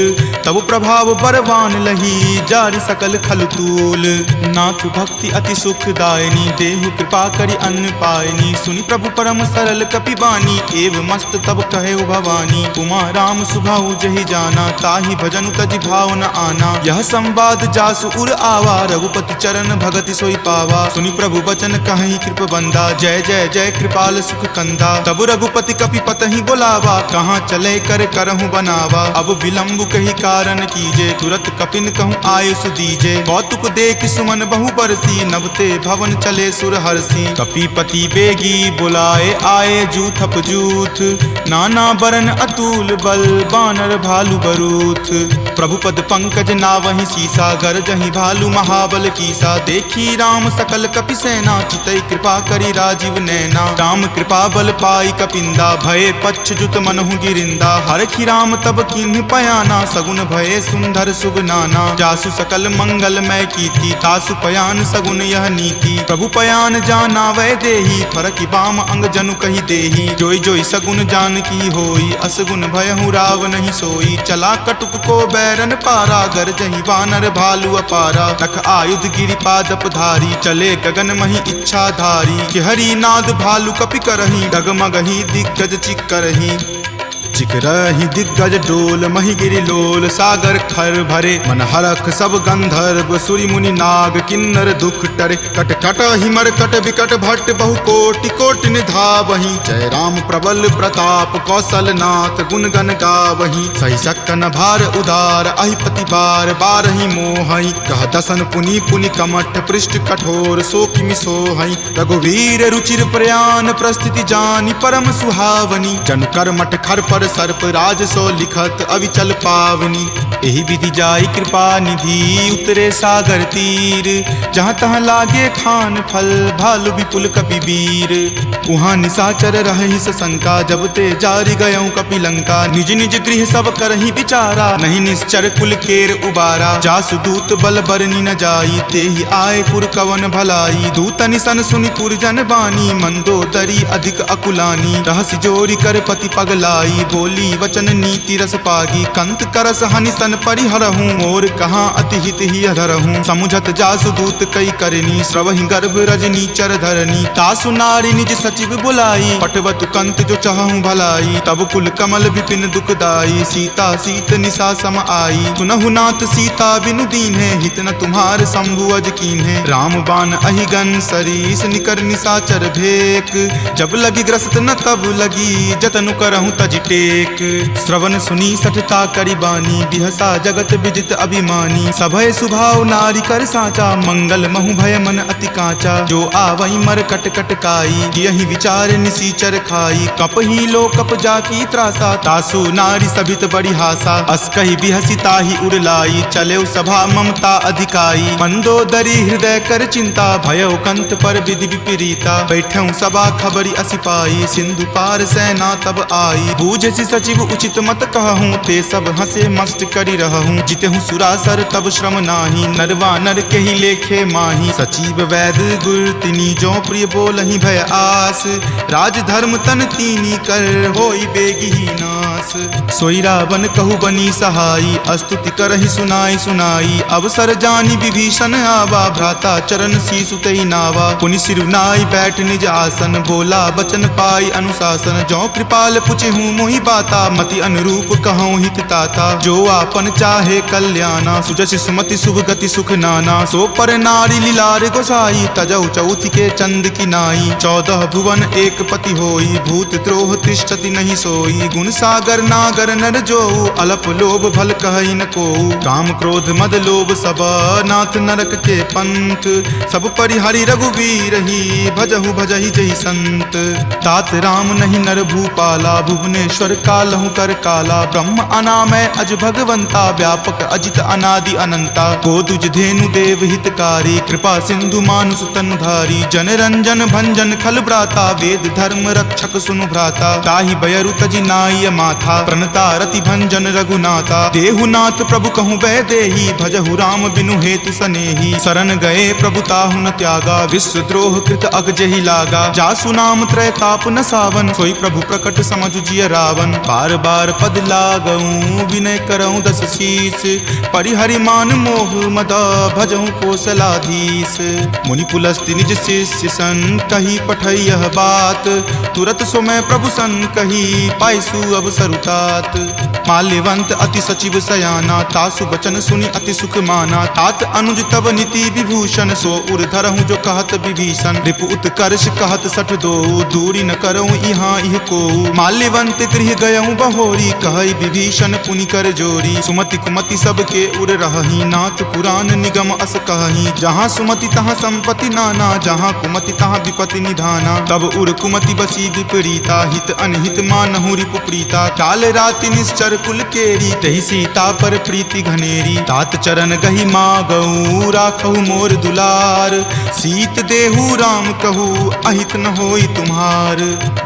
तब प्रभाव बरवान लही, जारि सकल खल तूल। नाथ भक्ति अति सुखदायनी, देहु कृपा करि अन्न पायनी। सुनि प्रभु परम सरल कपि बानी, एव मस्त तब कहे भवानी। उमा राम सुभाऊ जहि जाना, ताहि भजनु तजि भाव न आना। यह संवाद जासु उर आवा, रघुपति चरण भगति सोई पावा। सुनि प्रभु बचन कहि कृप बंदा, जय जय जय कृपाल सुख कंदा। तब रघुपति कपि पतहि बोलावा, कहाँ चले कर करहु बनावा। अब विलंब कही कारण कीजे, तुरत कपिन कहूँ आयुष दीजे। कौतुक देख सुमन बहु बरसी, नभते भवन चले सुर हरसी। कपिपति बेगी बुलाए, आए जूथप जूथ। नाना बरन अतुल बल, बानर भालु बरूथ। प्रभु पद पंकज नावहि सीसा, गरजहि भालु महाबल कीसा। देखी राम सकल कपि सेना, चितई कृपा करि राजीव नैना। राम कृपा बल पाई कपिंदा, भये पच्छ जुत मनहु गिरिंदा। हरखि राम तब किन्ह पयाना, सगुन भये सुंदर सुगनाना। जासु सकल मंगलमय कीर्ति, तासु पयान सगुन यह नीति। प्रभु पयान जाना वै देही, फरकि बाम अंग जनु कहि देही। जोई जोई सगुन जान की होई, असगुन भयहु राव नहीं सोई। चला कटुक को बैरन पारा, गरजहि वानर भालु अपारा। नख आयुध गिरिपादप धारी, चले गगन मही इच्छा धारी। कि हरि नाद भालु कपि करही, डगमगहि दिग्गज चिक्करही। चिकरहि दिग्गज डोल, मही गिरि लोल। सागर खर भरे मन हरख, सब गंधर्व सुरि मुनि नाग। किन्नर दुख टरे, कट कट हिमर कट विकट भट्ट। बहु कोटि कोटि निधावहि, जय राम प्रबल प्रताप। कौशल नाथ गुण गण गावहि, सही सक्कन भार उदार। अहिपति बार बारहि मोहहि, कह दसन पुनि पुनि कमठ। पृष्ठ कठोर सो किमि सोहहि, रघुवीर रुचिर प्रयान। प्रस्थिति जानि परम सुहावनी, जनु कर्मठ खर पर सर्प। राज सो लिखत अविचल पावनी, एहि विधि जाई कृपा निधि। उतरे सागर तीर, जहाँ तहाँ लागे खान फल। भालु विपुल कपि वीर, उहाँ निशाचर रहहि सशंका। जब ते जारि गयऊँ कपि लंका, निज निज गृह सब करहि विचारा। नहीं निश्चर कुल केर उबारा, जासु दूत बल बरनी न जाई। तेहि आए पुर कवन भलाई, दूतनि सन सुनि पुर जन बानी। मंदोदरी अधिक अकुलानी, रहसि जोरी कर पति पगलाई। बोली वचन नीति रस पागी, कंत करस हनि सन परिहरहूँ। मोर कहाँ अति हित ही धरहूँ, समुझत जासु दूत कई करनी। श्रवहि गर्भ रजनी चर धरनी, तासु नारी निज सचिव बुलाई। पटवतु कंत जो चाहूँ भलाई, तब कुल कमल विपिन दुखदाई। सीता सीत निशा सम आई, सुनहु नाथ सीता बिनु दीन्हे। हित न तुम्हार शंभु अज कीन्हे, राम बाण अहिगन सरीस। निकर निशाचर भेक, जब लगी ग्रस्त न तब लगी। जतनु करहूँ तज टेक, श्रवण सुनी सठता करि बानी। बिहसा जगत विजित अभिमानी, सभय सुभाव नारी कर साचा। मंगल महु भय मन अति काचा, जो आवई मर कट कट काई। यही विचार निसीचर खाई, कपहि लो कप जाकी त्रासा। तासु नारी सभित बड़ी हासा, अस कहि बिहसी ताहि उड़लाई। चले सभा ममता अधिकाई, मंदोदरी हृदय कर चिंता। भयो कंत पर विधि विपरीता, बैठऊं सभा खबरी असिपाई। सिंधु पार सेना तब आई, बूझसी सचिव उचित मत कहूँ। ते सब हंसे मस्त करी रहूँ, जितेहूँ सुरासर तब श्रम नाही। नरवा नर के ही लेखे माही, सचिव वैद गुर तिनी। जो प्रिय बोलहि भय आस, राज धर्म तन तीनी कर। होई बेगी ही नास, सोई रावण कहु बनी सहाई। अस्तुति करहि सुनाई सुनाई, अवसर जानी विभीषण आवा। भ्राता चरण शीसु तहि नावा, पुनि सिरुनाई बैठ निज आसन। बोला बचन पाई अनुशासन, जो कृपाल पुछहूँ मोहि बाता, मति अनुरूप कहूँ हित ताता। जो आपन चाहे कल्याणा, सुजस सुमति शुभ गति सुख नाना। सो पर नारी लीलार गोसाई, तजौ चौथ के चंद की नाई। 14 भुवन एक पति होई, भूत द्रोह तिष्ठति नहीं सोई। गुण सागर नागर नर जो, अलप लोभ भल कहई न को। काम क्रोध मद लोभ सब, नाथ नरक के पंथ। सब परिहरि रघुवीर ही, भजहु भजहि जहि संत। तात राम नहीं नर भूपाला, भुवनेश्वर कालहु कर काला। ब्रह्म अनामय अज भगवंता, व्यापक अजित अनादि अनंता। गोदुज धेनु देव हितकारी, कृपा सिंधु मानुष तनुधारी। जन रंजन भंजन खल भ्राता, वेद धर्म रक्षक सुनु भ्राता। ताहि बयरु तजि नाय माथा, प्रणता रति भंजन रघुनाथा। देहुनाथ प्रभु कहूँ वै देही, भजहु राम बिनु हेतु सनेही। शरण गए प्रभु ताहु न त्यागा, विश्व द्रोह कृत अग जहि लागा। जासु नाम त्रय ताप न सावन, सोई प्रभु प्रकट समझु जिय रावण। बार बार पद लागऊं, विनय करऊं दस शीस। परिहरि मान मोह मद, भजहु कोसलाधीश। मुनि पुलस्ति निज शिष्य सन, कही पठई यह बात। तुरत सो मैं प्रभु सन कही, पाइसु अवसर तात। माल्यवंत अति सचिव सयाना, तासु बचन सुनि अति सुख माना। तात अनुज तब नीति विभूषण, सो उर धरहूँ जो कहत विभीषण। रिपु उत्कर्ष कहत सठ दो, दूरी न करऊँ यहाँ इह को। माल्यवंत गृह गयऊँ बहोरी, कहई विभीषण पुनि कर जोरी। सुमति कुमति सबके उर रहही, नाथ पुराण निगम अस कहही। जहाँ सुमति तहाँ संपत्ति नाना, जहाँ कुमति तहाँ विपत्ति निधाना। तब उर कुमति बसी विपरीता, हित अनहित मानहु रिपु प्रीता। काल राति निश्चर कुल केरी, तहि सीता पर प्रीति घनेरी। तात चरण गहि मागऊ, राखहु मोर दुलार। सीत देहु राम कहू, अहित न होई तुम्हार।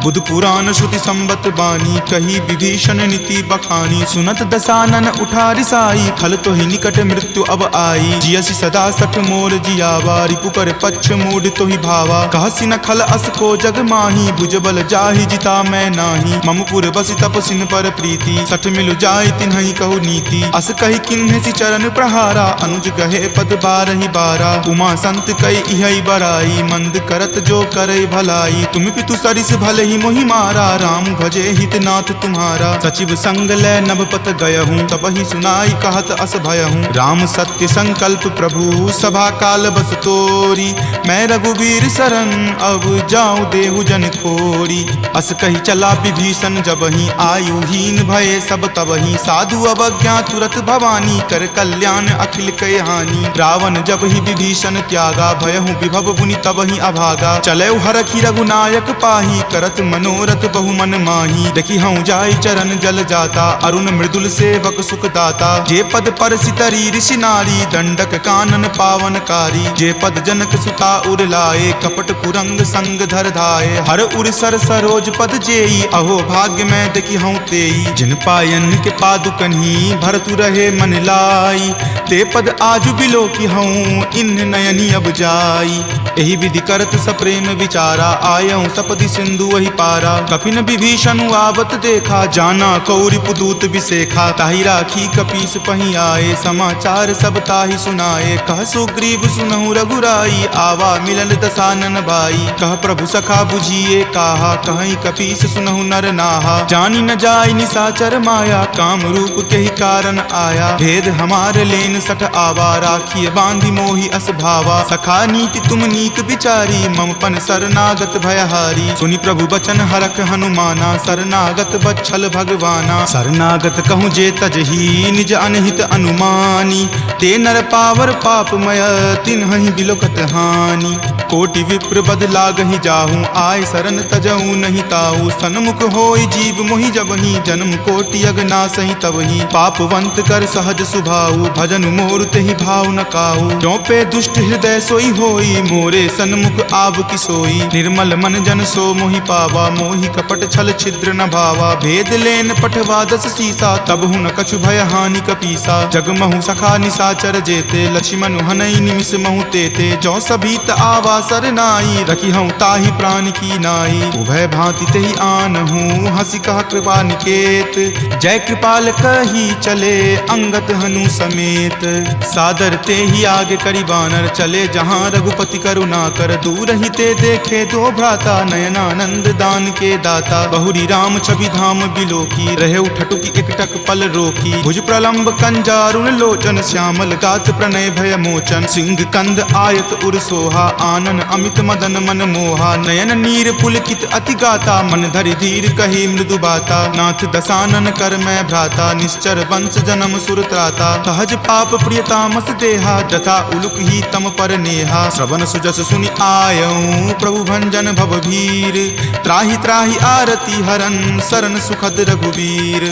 बुध पुराण श्रुति संबत बानी, कही विभीषण नीति बखानी। सुनत दसानन उठा रिसाई, खल तो ही निकट मृत्यु अब आई। जियसि सदा सठ मोर जियावा, रिपु पर पक्ष मूढ़ तो ही भावा। कहसि न खल अस को जग माही, भुजबल जाहि जिता मैं नाही। ममपुर बसि तपसिन पर प्रीति, सठ मिलु जाय तिन्हि कहु नीति। अस कहि किन्हि चरण प्रहारा, अनुज गहे पद बारहि बारा। उमा संत कई इहै बड़ाई, मंद करत जो करई भलाई। तुम पितु सरिस भले ही मोहि मारा, राम भजे हित नाथ तुम्हारा। सचिव संग लै नभपत गयहूँ, तब ही सुनाई कहत अस भयहूँ। राम सत्य संकल्प प्रभु, सभा काल बस तोरी। मैं रघुवीर शरण, अब जाऊँ देहु जन खोरी। अस कही चला विभीषण जबहि, आयुहीन भये सब तबहि। साधु अवज्ञा तुरत भवानी, कर कल्याण अखिल कय हानि। रावण जब ही विभीषण त्यागा, भयहु विभव पुनि तबहि अभागा। चलऊ हरखि रघुनायक पाही, करत मनोरथ बहु मन माही। देखि हूँ जाय चरण जल जाता, अरुण मृदुल सेवक सुख दाता। जे पद पर सितरी ऋषि नारी, दंडक कानन पावनकारी। जे पद जनक सुता उर लाए, कपट कुरंग संग धर धाये। हर उर सर सरोज पद जेई, अहो भाग्य में देखि हूँ तेई। जिन पायन के पादुकन्ही, भरतु रहे मन लाई। ते पद आजु बिलो की हूँ, इन नयनी अब जाई। एहि विधि करत सप्रेम विचारा, आयऊँ सपदि सिंधु वही पारा। कपिन विभीषण आवत देखा, जाना कौरि पुदूत विशेखा। ताहि राखी कपीस पही आए, समाचार सब ताहि सुनाए। कह सुग्रीव सुनहु रघुराई, आवा मिलल दसानन भाई। कह प्रभु सखा बुझिए काहा, कहीं कपीस सुनहु नर नाहा। जानी न जाय निशाचर माया, काम रूप के ही कारण आया। भेद हमार लेन सठ आवा, राखिए बांधि मोहि अस भावा। सखा नीति तुम नीक विचारी, ममपन शरणागत भयहारी। सुनि प्रभु बचन हरख हनुमाना, शरणागत बच्छल भगवाना। शरणागत कहूँ जे तजही, निज अनहित अनुमानी। ते नर पावर पापमय, तिन्हि बिलोकत हानि। कोटि विप्र बद लागहि जाहूँ, आय शरण तजहूँ नहीं ताऊ। सन्मुख होई जीव मोहि जबहि, जन्म कोटि अगनासहि तबहि। पापवंत कर सहज सुभाऊ, भजन मोर तेहि भाव न काऊ। जो पे दुष्ट हृदय सोई होई, मोरे सन्मुख आव की सोई। निर्मल मन जन सो मोहि पावा, मोहि कपट छल छिद्र न भावा। भेद लेन पठवा दस सीसा, तब हूँ न कछु भय हानि कपीसा। जगमहु सखा निशाचर जेते, लक्ष्मण हनई निमिष महु तेते। जो सभीत आवा सरनाई, रखी हूँ ताहि प्राण की नाई। उभय भांति तेहि आनहूँ, हंसी कहा कृपा निकेत। जय कृपाल कही चले, अंगत हनु समेत। सादर ते ही आगे करी बानर, चले जहाँ रघुपति करुणा कर। दूर ही ते देखे दो भ्राता, नयनानंद दान के दाता। बहुरी राम छवि विधाम बिलोकी, रहे उठटुकी एकटक पल रोकी। भुज प्रलंब कंजारुण लोचन, श्यामल गात्र प्रणय भय मोचन। सिंह कंद आयत उर सोहा, आनन अमित मदन मन मोहा। नयन नीर पुलकित अति गाता, मन धरि धीर कही मृदु बाता। नाथ दसानन कर मैं भ्राता, निश्चर वंश जन्म सुर त्राता। सहज पाप प्रियतामस देहा, जथा उलुक ही तम पर नेहा। श्रवण सुजस सुनि आयऊं, प्रभु भंजन भव भीर। त्राहि त्राहि आरती हरन, शरण सुखद रघुवीर।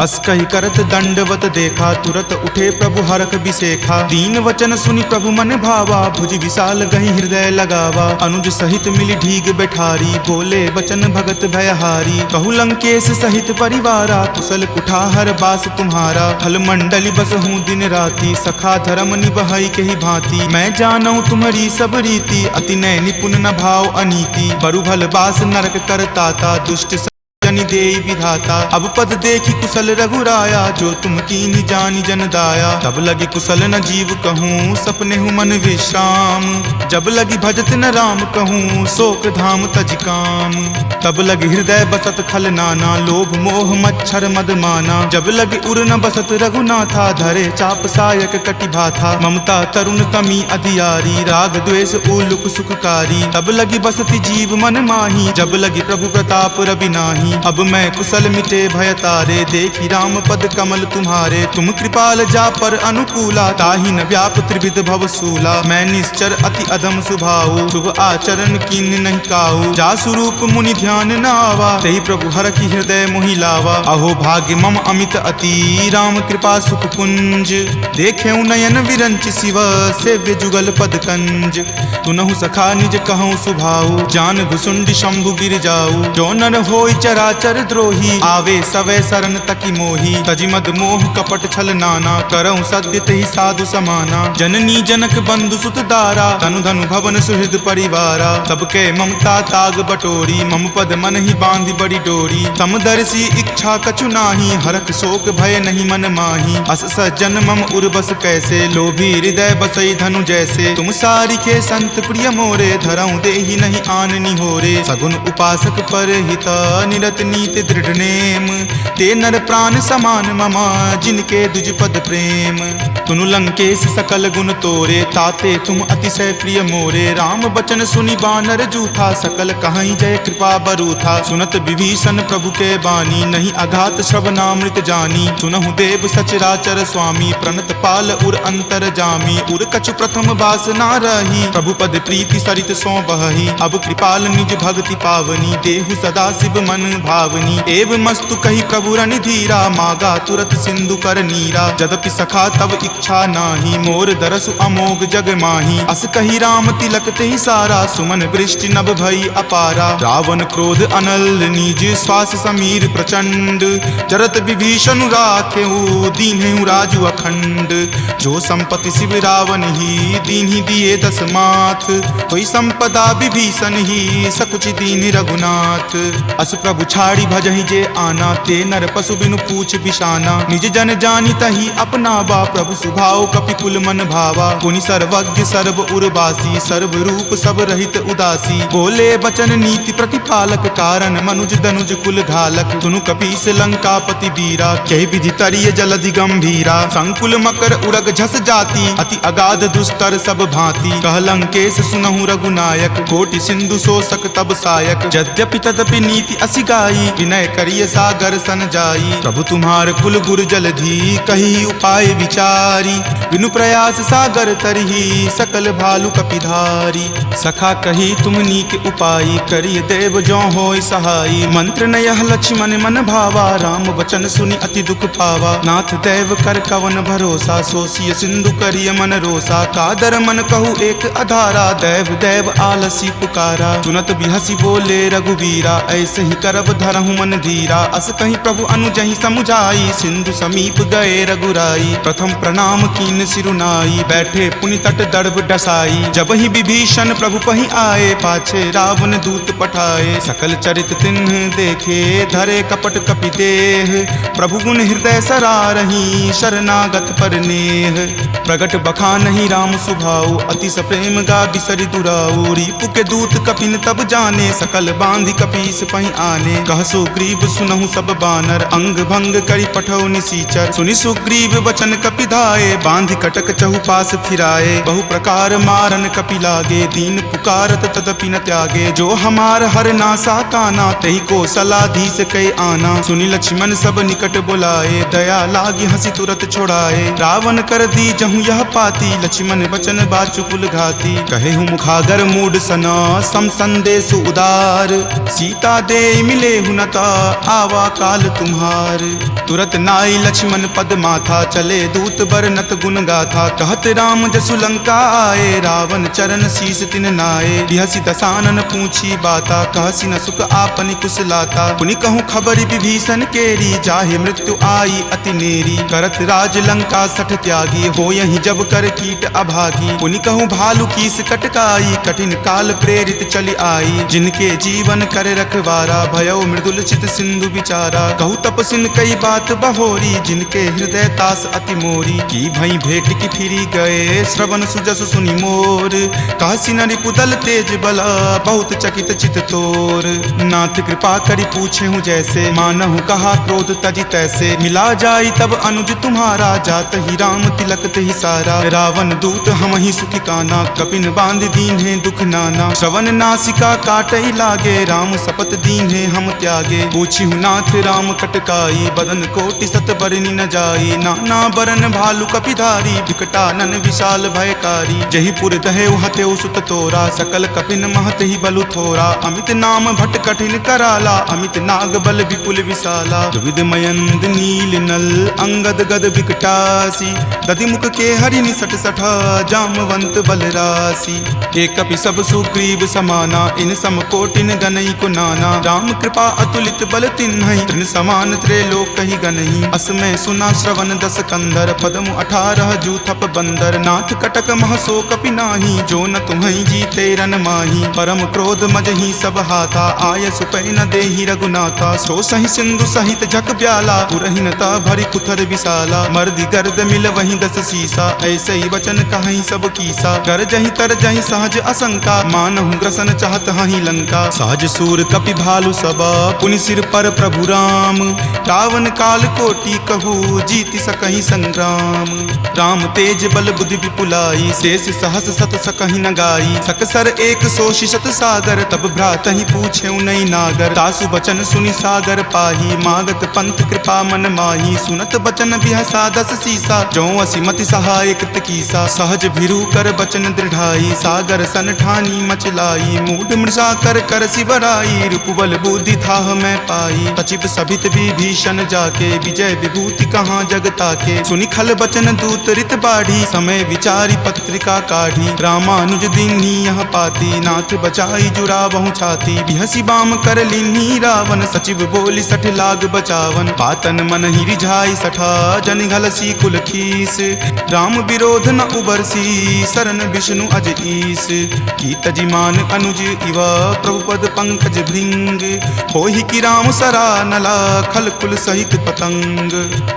अस कहि करत दंडवत देखा, तुरत उठे प्रभु हरख बिसेखा। दीन वचन सुनि प्रभु मन भावा, भुज विशाल गहि हृदय लगावा। अनुज सहित मिली ढीग बैठारी, बोले वचन भगत भयहारी। कहु लंकेश सहित परिवारा, कुशल कुठाहर बास तुम्हारा। हल मंडली बस हूँ दिन राती, सखा धर्म निबहई के ही भांति। मैं जानऊं तुम्हारी सब रीति, अति नय निपुण न भाव अनीति। बरु भल बास नरक करताता, दुष्ट जनि देई विधाता। अब पद देखी कुशल रघुराया, जो तुम कीन्ही जानी जन दाया। तब लगी कुशल न जीव कहूँ, सपने हूँ मन विश्राम। जब लगी भजत न राम कहूँ, शोक धाम तज काम। तब लगी हृदय बसत खल नाना, लोभ मोह मच्छर मद माना। जब लगी उर न बसत रघुनाथा, धरे चाप सायक कटि भाथा। ममता तरुण तमी अधियारी, राग द्वेष उलुक सुखकारी। तब लगी बसती जीव मन माही, जब लगी प्रभु प्रताप रवि नाही। अब मैं कुशल मिटे भय तारे, देखी राम पद कमल तुम्हारे। तुम कृपाल जा पर अनुकूला, ताहि न व्याप त्रिविध भव सूला। मैं निश्चर अति अधम सुभाऊ, शुभ आचरण कीन नहीं काऊ। जा स्वरूप मुनि ध्यान न आवा, तेहि प्रभु हर की हृदय मोहि लावा। अहो भाग्य मम अमित अति, राम कृपा सुख पुंज। देखेऊ नयन विरंच शिव, सेव्य जुगल पद कंज। तुनहु सखा निज कहूँ सुभाऊ, जान भुसुंड शंभु गिर जाऊ। जो नर होई चराचर द्रोही, आवे सवै शरण तकी मोही। तजि मद मोह कपट छल नाना, करऊं सद्य तेहि साधु समाना। जननी जनक बंधु सुत दारा, तनु धनु भवन सुहृद परिवारा। सबके ममता ताग बटोरी, मम पद मन ही बांधि बड़ी डोरी। समदर्शी इच्छा कछु नाही, हरख शोक भय नहीं मन माही। अस सज्जन मम उर बस कैसे, लोभी हृदय बसई धनु जैसे। तुम सारिखे संत प्रिय मोरे, धरऊं देहि नहीं आन निहोरे। सगुन उपासक पर हिता, निरत नीति दृढ़ नेम। ते नर प्राण समान ममा, जिनके दुज पद प्रेम। तुनु लंकेश सकल गुण तोरे, ताते तुम अतिशय प्रिय मोरे। राम बचन सुनि बानर जूठा, सकल कहाई जय कृपा बरूथा। सुनत विभीषण प्रभु के बानी, नहीं अघात श्रवणामृत जानी। सुनहु देव सचराचर स्वामी, प्रणत पाल उर अंतर जामी। उर कछु प्रथम बास ना रही, प्रभु पद प्रीति सरित सो बहही। अब कृपाल निज भक्ति पावनी, देहु सदा शिव मन भावनी। एव मस्तु कही प्रभु रण धीरा, मागा तुरत सिंधु कर नीरा। जदपि सखा तब इच्छा नाही, मोर दरसु अमोघ जग माही। अस कही राम तिलक तेहि सारा, सुमन वृष्टि नभ भई अपारा। रावण क्रोध अनल निज, श्वास समीर प्रचंड। जरत विभीषण राखेहु, दीन्हेहु राजु अखंड। जो संपत्ति शिव रावण ही, दीन्हि दिए दस माथ। कोई संपदा विभीषण ही, सकुच दीन रघुनाथ। अस प्रभु छाड़ी भजहि जे आना, ते नर पशु बिनु पूछ बिशाना। निज जन जानी तही अपनावा, प्रभु सुभाव कपिकुल मन भावा। पुनि सर्वज्ञ सर्व उर्वासी, सर्व रूप सब रहित उदासी। बोले बचन नीति प्रतिपालक, कारण मनुज दनुज कुल घालक। सुनु कपीस लंकापति वीरा, कहि विधि तरिय जलधि गंभीरा। संकुल मकर उरग झस जाति, अति अगाध दुस्तर सब भांति। कह लंकेश सुनहु रघुनायक, कोटि सिंधु शोषक तब सायक। यद्यपि तदपि नीति असि गाई, विनय करिय सागर सन जाई। प्रभु तुम्हार कुल गुर जलधि, कही उपाय विचारी। बिनु प्रयास सागर तरही, सकल भालु कपिधारी। सखा कही तुम नीक उपाई, करिय देव जो होय सहाई। मंत्र न यह लक्ष्मण मन भावा, राम वचन सुनि अति दुख पावा। नाथ देव कर कवन भरोसा, सोसिय सिंधु करिय मन रोसा। कादर मन कहु एक अधारा, देव देव आलसी पुकारा। सुनत बिहसी बोले रघुवीरा, ऐसे ही करब धरहु मन धीरा। अस कहीं प्रभु अनुजहि समुझाई, सिंधु समीप गए रघुराई। प्रथम प्रणाम कीन सिरुनाई, बैठे पुनि तट दर्भ डसाई। जब ही विभीषण प्रभु पहि आए, पाछे रावण दूत पठाए। सकल चरित तिन्ह देखे, धरे कपट कपि देह। प्रभु गुण हृदय सरारही, शरणागत पर नेह। प्रगट बखानहि राम सुभाऊ, अति सप्रेम गा बिसरि दुराऊ। रिपु के दूत कपिन तब जाने, सकल बांधि कपीस पहि आने। कह सुग्रीव सुनहु सब बानर, अंग भंग करि पठौ निसीचर। सुनि सुग्रीव वचन कपिधाए, बांधि कटक चहुपास फिराए। बहु प्रकार मारन कपि लागे, दीन पुकारत तदपि न त्यागे। जो हमार हर नासा काना, तही को सलाधीस कई आना। सुनि लक्ष्मण सब निकट बुलाए, दया लागी हंसी तुरत छोड़ाए। रावण कर दी जहु यह पाती, लक्ष्मण वचन बाचुकुल घाती। कहे हूँ मुखागर मूड सना, सम संदेश उदार। सीता दे मिले हुनता, आवा काल तुम्हार। तुरत नाई लक्ष्मण पद माथा, चले दूत बरनत गुण गाथा। कहत राम जसु लंका आए, रावण चरण शीस तिन नाए। बिहसी दसानन पूछी बाता, कहसी न सुख आपनि कुशलाता। पुनि कहूँ खबरि विभीषण केरी, जाहे मृत्यु आई अति नेरी। करत राज लंका सठ त्यागी, हो यही जब कर कीट अभागी। पुनि कहूँ भालू कीस कटकाई, कठिन काल प्रेरित चली आई। जिनके जीवन कर रखवारा, भयउ मृदुल चित सिंधु विचारा। कहूँ तपसिन कई बात बहोरी, जिनके हृदय तास अति मोरी। की भई भेंट की फिरी गए, श्रवण सुजस सुनि मोर। कहसी न रिपुदल तेज बला, बहुत चकित चित तोर। नाथ कृपा करि पूछे हूँ जैसे, मानहु कहा क्रोध तजी तैसे। मिला जाई तब अनुज तुम्हारा, जात ही राम तिलक ही सारा। रावण दूत हम ही सुखी काना, कपिन बांध दीन है दुख नाना। श्रवण नासिका काटई लागे, राम शपथ दीन है हम त्यागे। पूछी हूँ नाथ राम कटकाई, बदन कोटि सत बरनी न जाई। नाना बरन भालू कपिधारी, विकटानन विशाल भयकारी। जही पुर दहेउ हतेउ सुत तोरा, सकल कपिन महत ही बलु थोरा। अमित नाम भट कठिन कराला, अमित नाग बल विपुल विशाला। द्विविध मयंद नील नल, अंगद गद विकटासी। दधिमुख के हरि निसट सठा, जामवंत बलरासी। एक कपि सब सुग्रीव समाना, इन सम कोटिन गनई को नाना। राम कृपा अतुलित बल तिन्हई, तृण समान त्रैलोक ही गनई। असमय सुना श्रवण दस कंधर, पदमु 18 जूथप बंदर। नाथ कटक महसो कपि नाही, जो न तुम्हई जीते रन माही। परम क्रोध मजही सब हाथा, आय सुपै न देहि रघुनाथा। सो सही सिंधु सहित झक ब्याला, पुरहिनता भरि कुथर विशाला। मर्दि गर्द मिल वही 10 सीसा, ऐसे ही वचन कहीं सब कीसा। कर जही तर जही सहज असंका, मानहु ग्रसन चाहत हही लंका। सहज सूर कपि भालु सबा, पुनि सिर पर प्रभु राम। रावण काल कोटि कहू, जीति सकहि संग्राम। राम तेज बल बुद्धि विपुलाई, शेष सहस सत सकहि न गाई। सकसर एक सो शिशत सागर, तब भ्रात ही पूछे नई नागर। तासु बचन सुनि सागर पाही, मागत पंथ कृपा मन माही। सुनत बचन बिहसा 10 सीसा, जो असिमति सहाय कृत कीसा। सहज भिरू कर बचन दृढ़ाई, सागर सन ठानी मचलाई। मूढ़ मृषा कर कर सिबराई, रिपुबल बुद्धि थाह मैं पाई। सचिव सभित विभीषण जाके, विजय विभूति कहाँ जगता के। सुनि खल बचन दूत रित बाढ़ी, समय विचारी पत्रिका काढ़ी। रामानुज दीन्ही यह पाती, नाथ बचाई जुरावहु छाती। बिहसी बाम कर लीन्ही रावण, सचिव बोली सठ लाग बचावन। पातन मन ही रिझाई सठा, जन घलसी कुल खीस। राम विरोध न उबरसी, सरन विष्णु अज ईस। की तजिमान अनुज इवा, प्रभुपद पंकज भृंग। होहि की राम सरा नला, खल कुल सहित पतंग।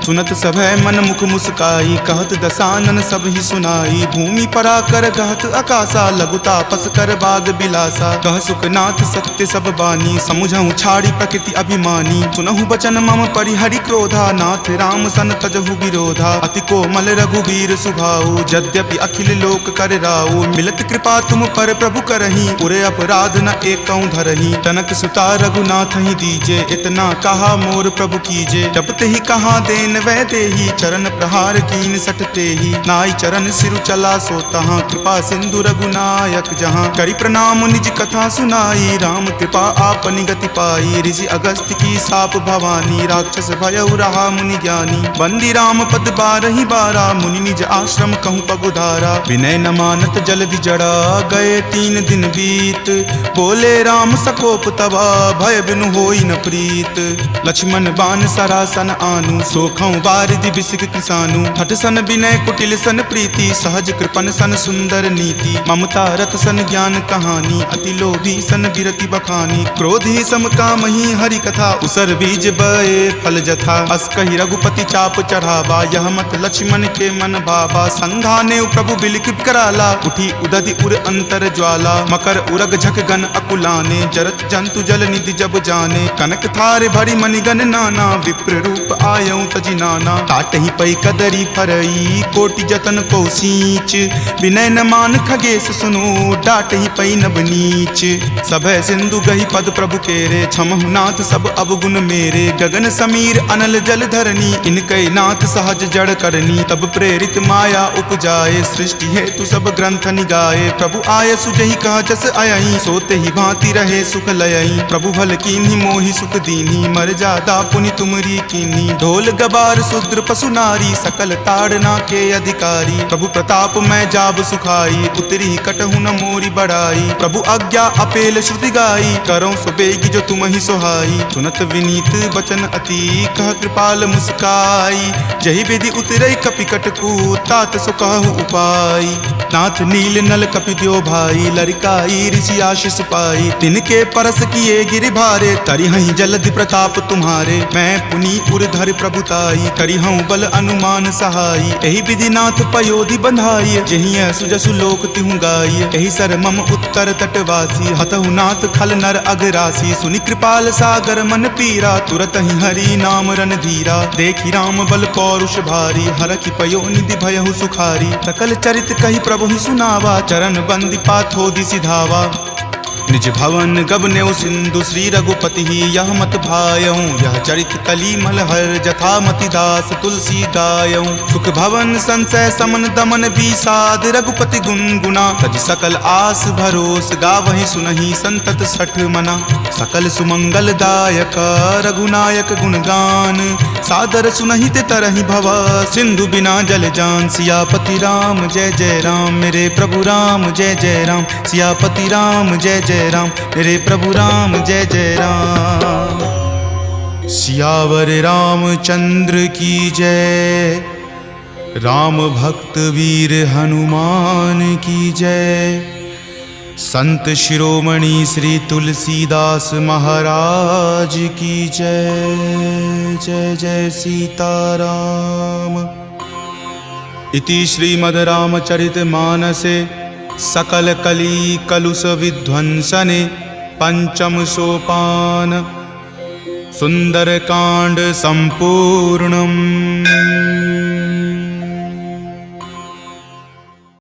सुनत सभय मन मुख मुस्काई, कहत दसानन सब ही सुनाई। भूमि परा कर गहत आकाशा, लघु तापस कर बाग बिलासा। कह सुखनाथ सत्य सब बानी, समुझहु छाड़ी प्रकृति अभिमानी। सुनहु बचन मम परिहरि क्रोधा, नाथ राम सन तजहु विरोधा। अति कोमल रघुवीर सुभाऊ, यद्यपि अखिल लोक कर राऊ। मिलत कृपा तुम पर प्रभु करही, पुरे अपराध न एकौ धरही। तनक सुता रघुनाथ ही दीजे, इतना कहा मोर प्रभु कीजे। जब ते ही कहा देन वै देही, चरण प्रहार कीन सटते ही। नाई चरण सिरु चला सो तहाँ, कृपा सिंधु रघुनायक जहाँ। करि प्रणाम निज कथा सुनाई, राम कृपा आपनि गति पाई। ऋषि अगस्त्य की साप भवानी, राक्षस भयउ रहा मुनि ज्ञानी। बंदी राम पद 12 बारा, मुनि निज आश्रम कहूँ पगुधारा। विनय न मानत जल्दि जड़ा, गए 3 दिन बीत। बोले राम सकोप तबा, भय बिनु होई न प्रीत। लक्ष्मण बान सरासन आनु, सोखौ बारिधि बिसिक किसानु। हठ सन विनय कुटिल सन प्रीति, सहज कृपन सन सुंदर नीति। ममता रत सन ज्ञान कहानी, अति लोभी सन बिरति बखानी। क्रोधी सम काम ही हरि कथा, उसर बीज बए फल जथा। अस कहि रघुपति चाप चढ़ावा, यह मत लक्ष्मण के मन भावा। संधाने प्रभु बिलिक कराला, उठी उदधि उर अंतर ज्वाला। मकर उरग झक गन अकुलाने, जरत जंतु जल निधि जब जब जाने, कनक थार भरी मणिगन नाना, विप्र रूप आयऊ तजी नाना। तात ही पई कदरी फरई, कोटि जतन को सींच, विनय न मान खगेश सुनो, डाट ही पई नब नीच। सभय सिंधु गही पद प्रभु केरे, क्षमहु नाथ सब अवगुण मेरे। गगन समीर अनल जल धरनी, इनकै नाथ सहज जड़ करनी। तब प्रेरित माया उपजाए, सृष्टि हेतु सब ग्रंथ निगाए। प्रभु आय सुजहि कह जस अयहि, सोते ही भांति रहे सुख लयहि। प्रभु भल कीन्ही मोहि सुख दीन्ही, मर जादा पुनि तुमरी कीन्ही। ढोल गबार शूद्र पशु नारी, सकल ताड़ना के अधिकारी। प्रभु प्रताप मैं जाब सुखाई, उतरी कटहु न मोरी बड़ाई। प्रभु आज्ञा अपेल श्रुति गाई, करौं सो बेगी जो तुम ही सोहाई। सुनत विनीत बचन अति, कह कृपाल मुस्काई। जहि विधि उतरई कपि कटकू, तात सो कहु उपाय। नाथ नील नल कपि द्यो भाई, लरिकाई ऋषि आशीष पाई। तिनके परस किए गिरि भारे, तरिहहि जलधि प्रताप तुम्हारे। मैं पुनि उरधर प्रभुताई, करिहऊँ बल अनुमान सहाई। एहि विधि नाथ पयोधि बंधाई, जहिं सुजसु लोक तिहु गाई। एहि सर मम उत्तर तटवासी, हतहु नाथ खल नर अघरासी। सुनि कृपाल सागर मन पीरा, तुरत ही हरि नाम रन धीरा। देखि राम बल पौरुष भारी, हरखि पयो निधि भयहु सुखारी। सकल चरित कहि प्रभु ही सुनावा, चरण बंदी पाथोदि सिधावा। निज भवन गबनेउ सिंधु, श्री रघुपति ही यह मत भायऊँ। यह चरित कली मलहर, जथा मति दास तुलसी गायऊँ। सुख भवन संशय समन दमन विषाद, रघुपति गुनगुना। तज सकल आस भरोस, गावहि सुनहि संतत सठ मना। सकल सुमंगल दायक, रघुनायक गुणगान। सादर सुनहि ते तरहि भव, सिंधु बिना जल जान। सियापति राम जय जय राम, मेरे प्रभु राम जय जय राम। सियापति राम जय जय राम, मेरे प्रभु राम जय जय राम। सियावर रामचंद्र की जय, राम भक्त वीर हनुमान की जय। संत शिरोमणि श्री तुलसीदास महाराज की जय। जय जय सीताराम। इति श्रीमद् रामचरित मानसे सकल कली कलुष विध्वंसने पंचम सोपान सुंदर कांड संपूर्णम्।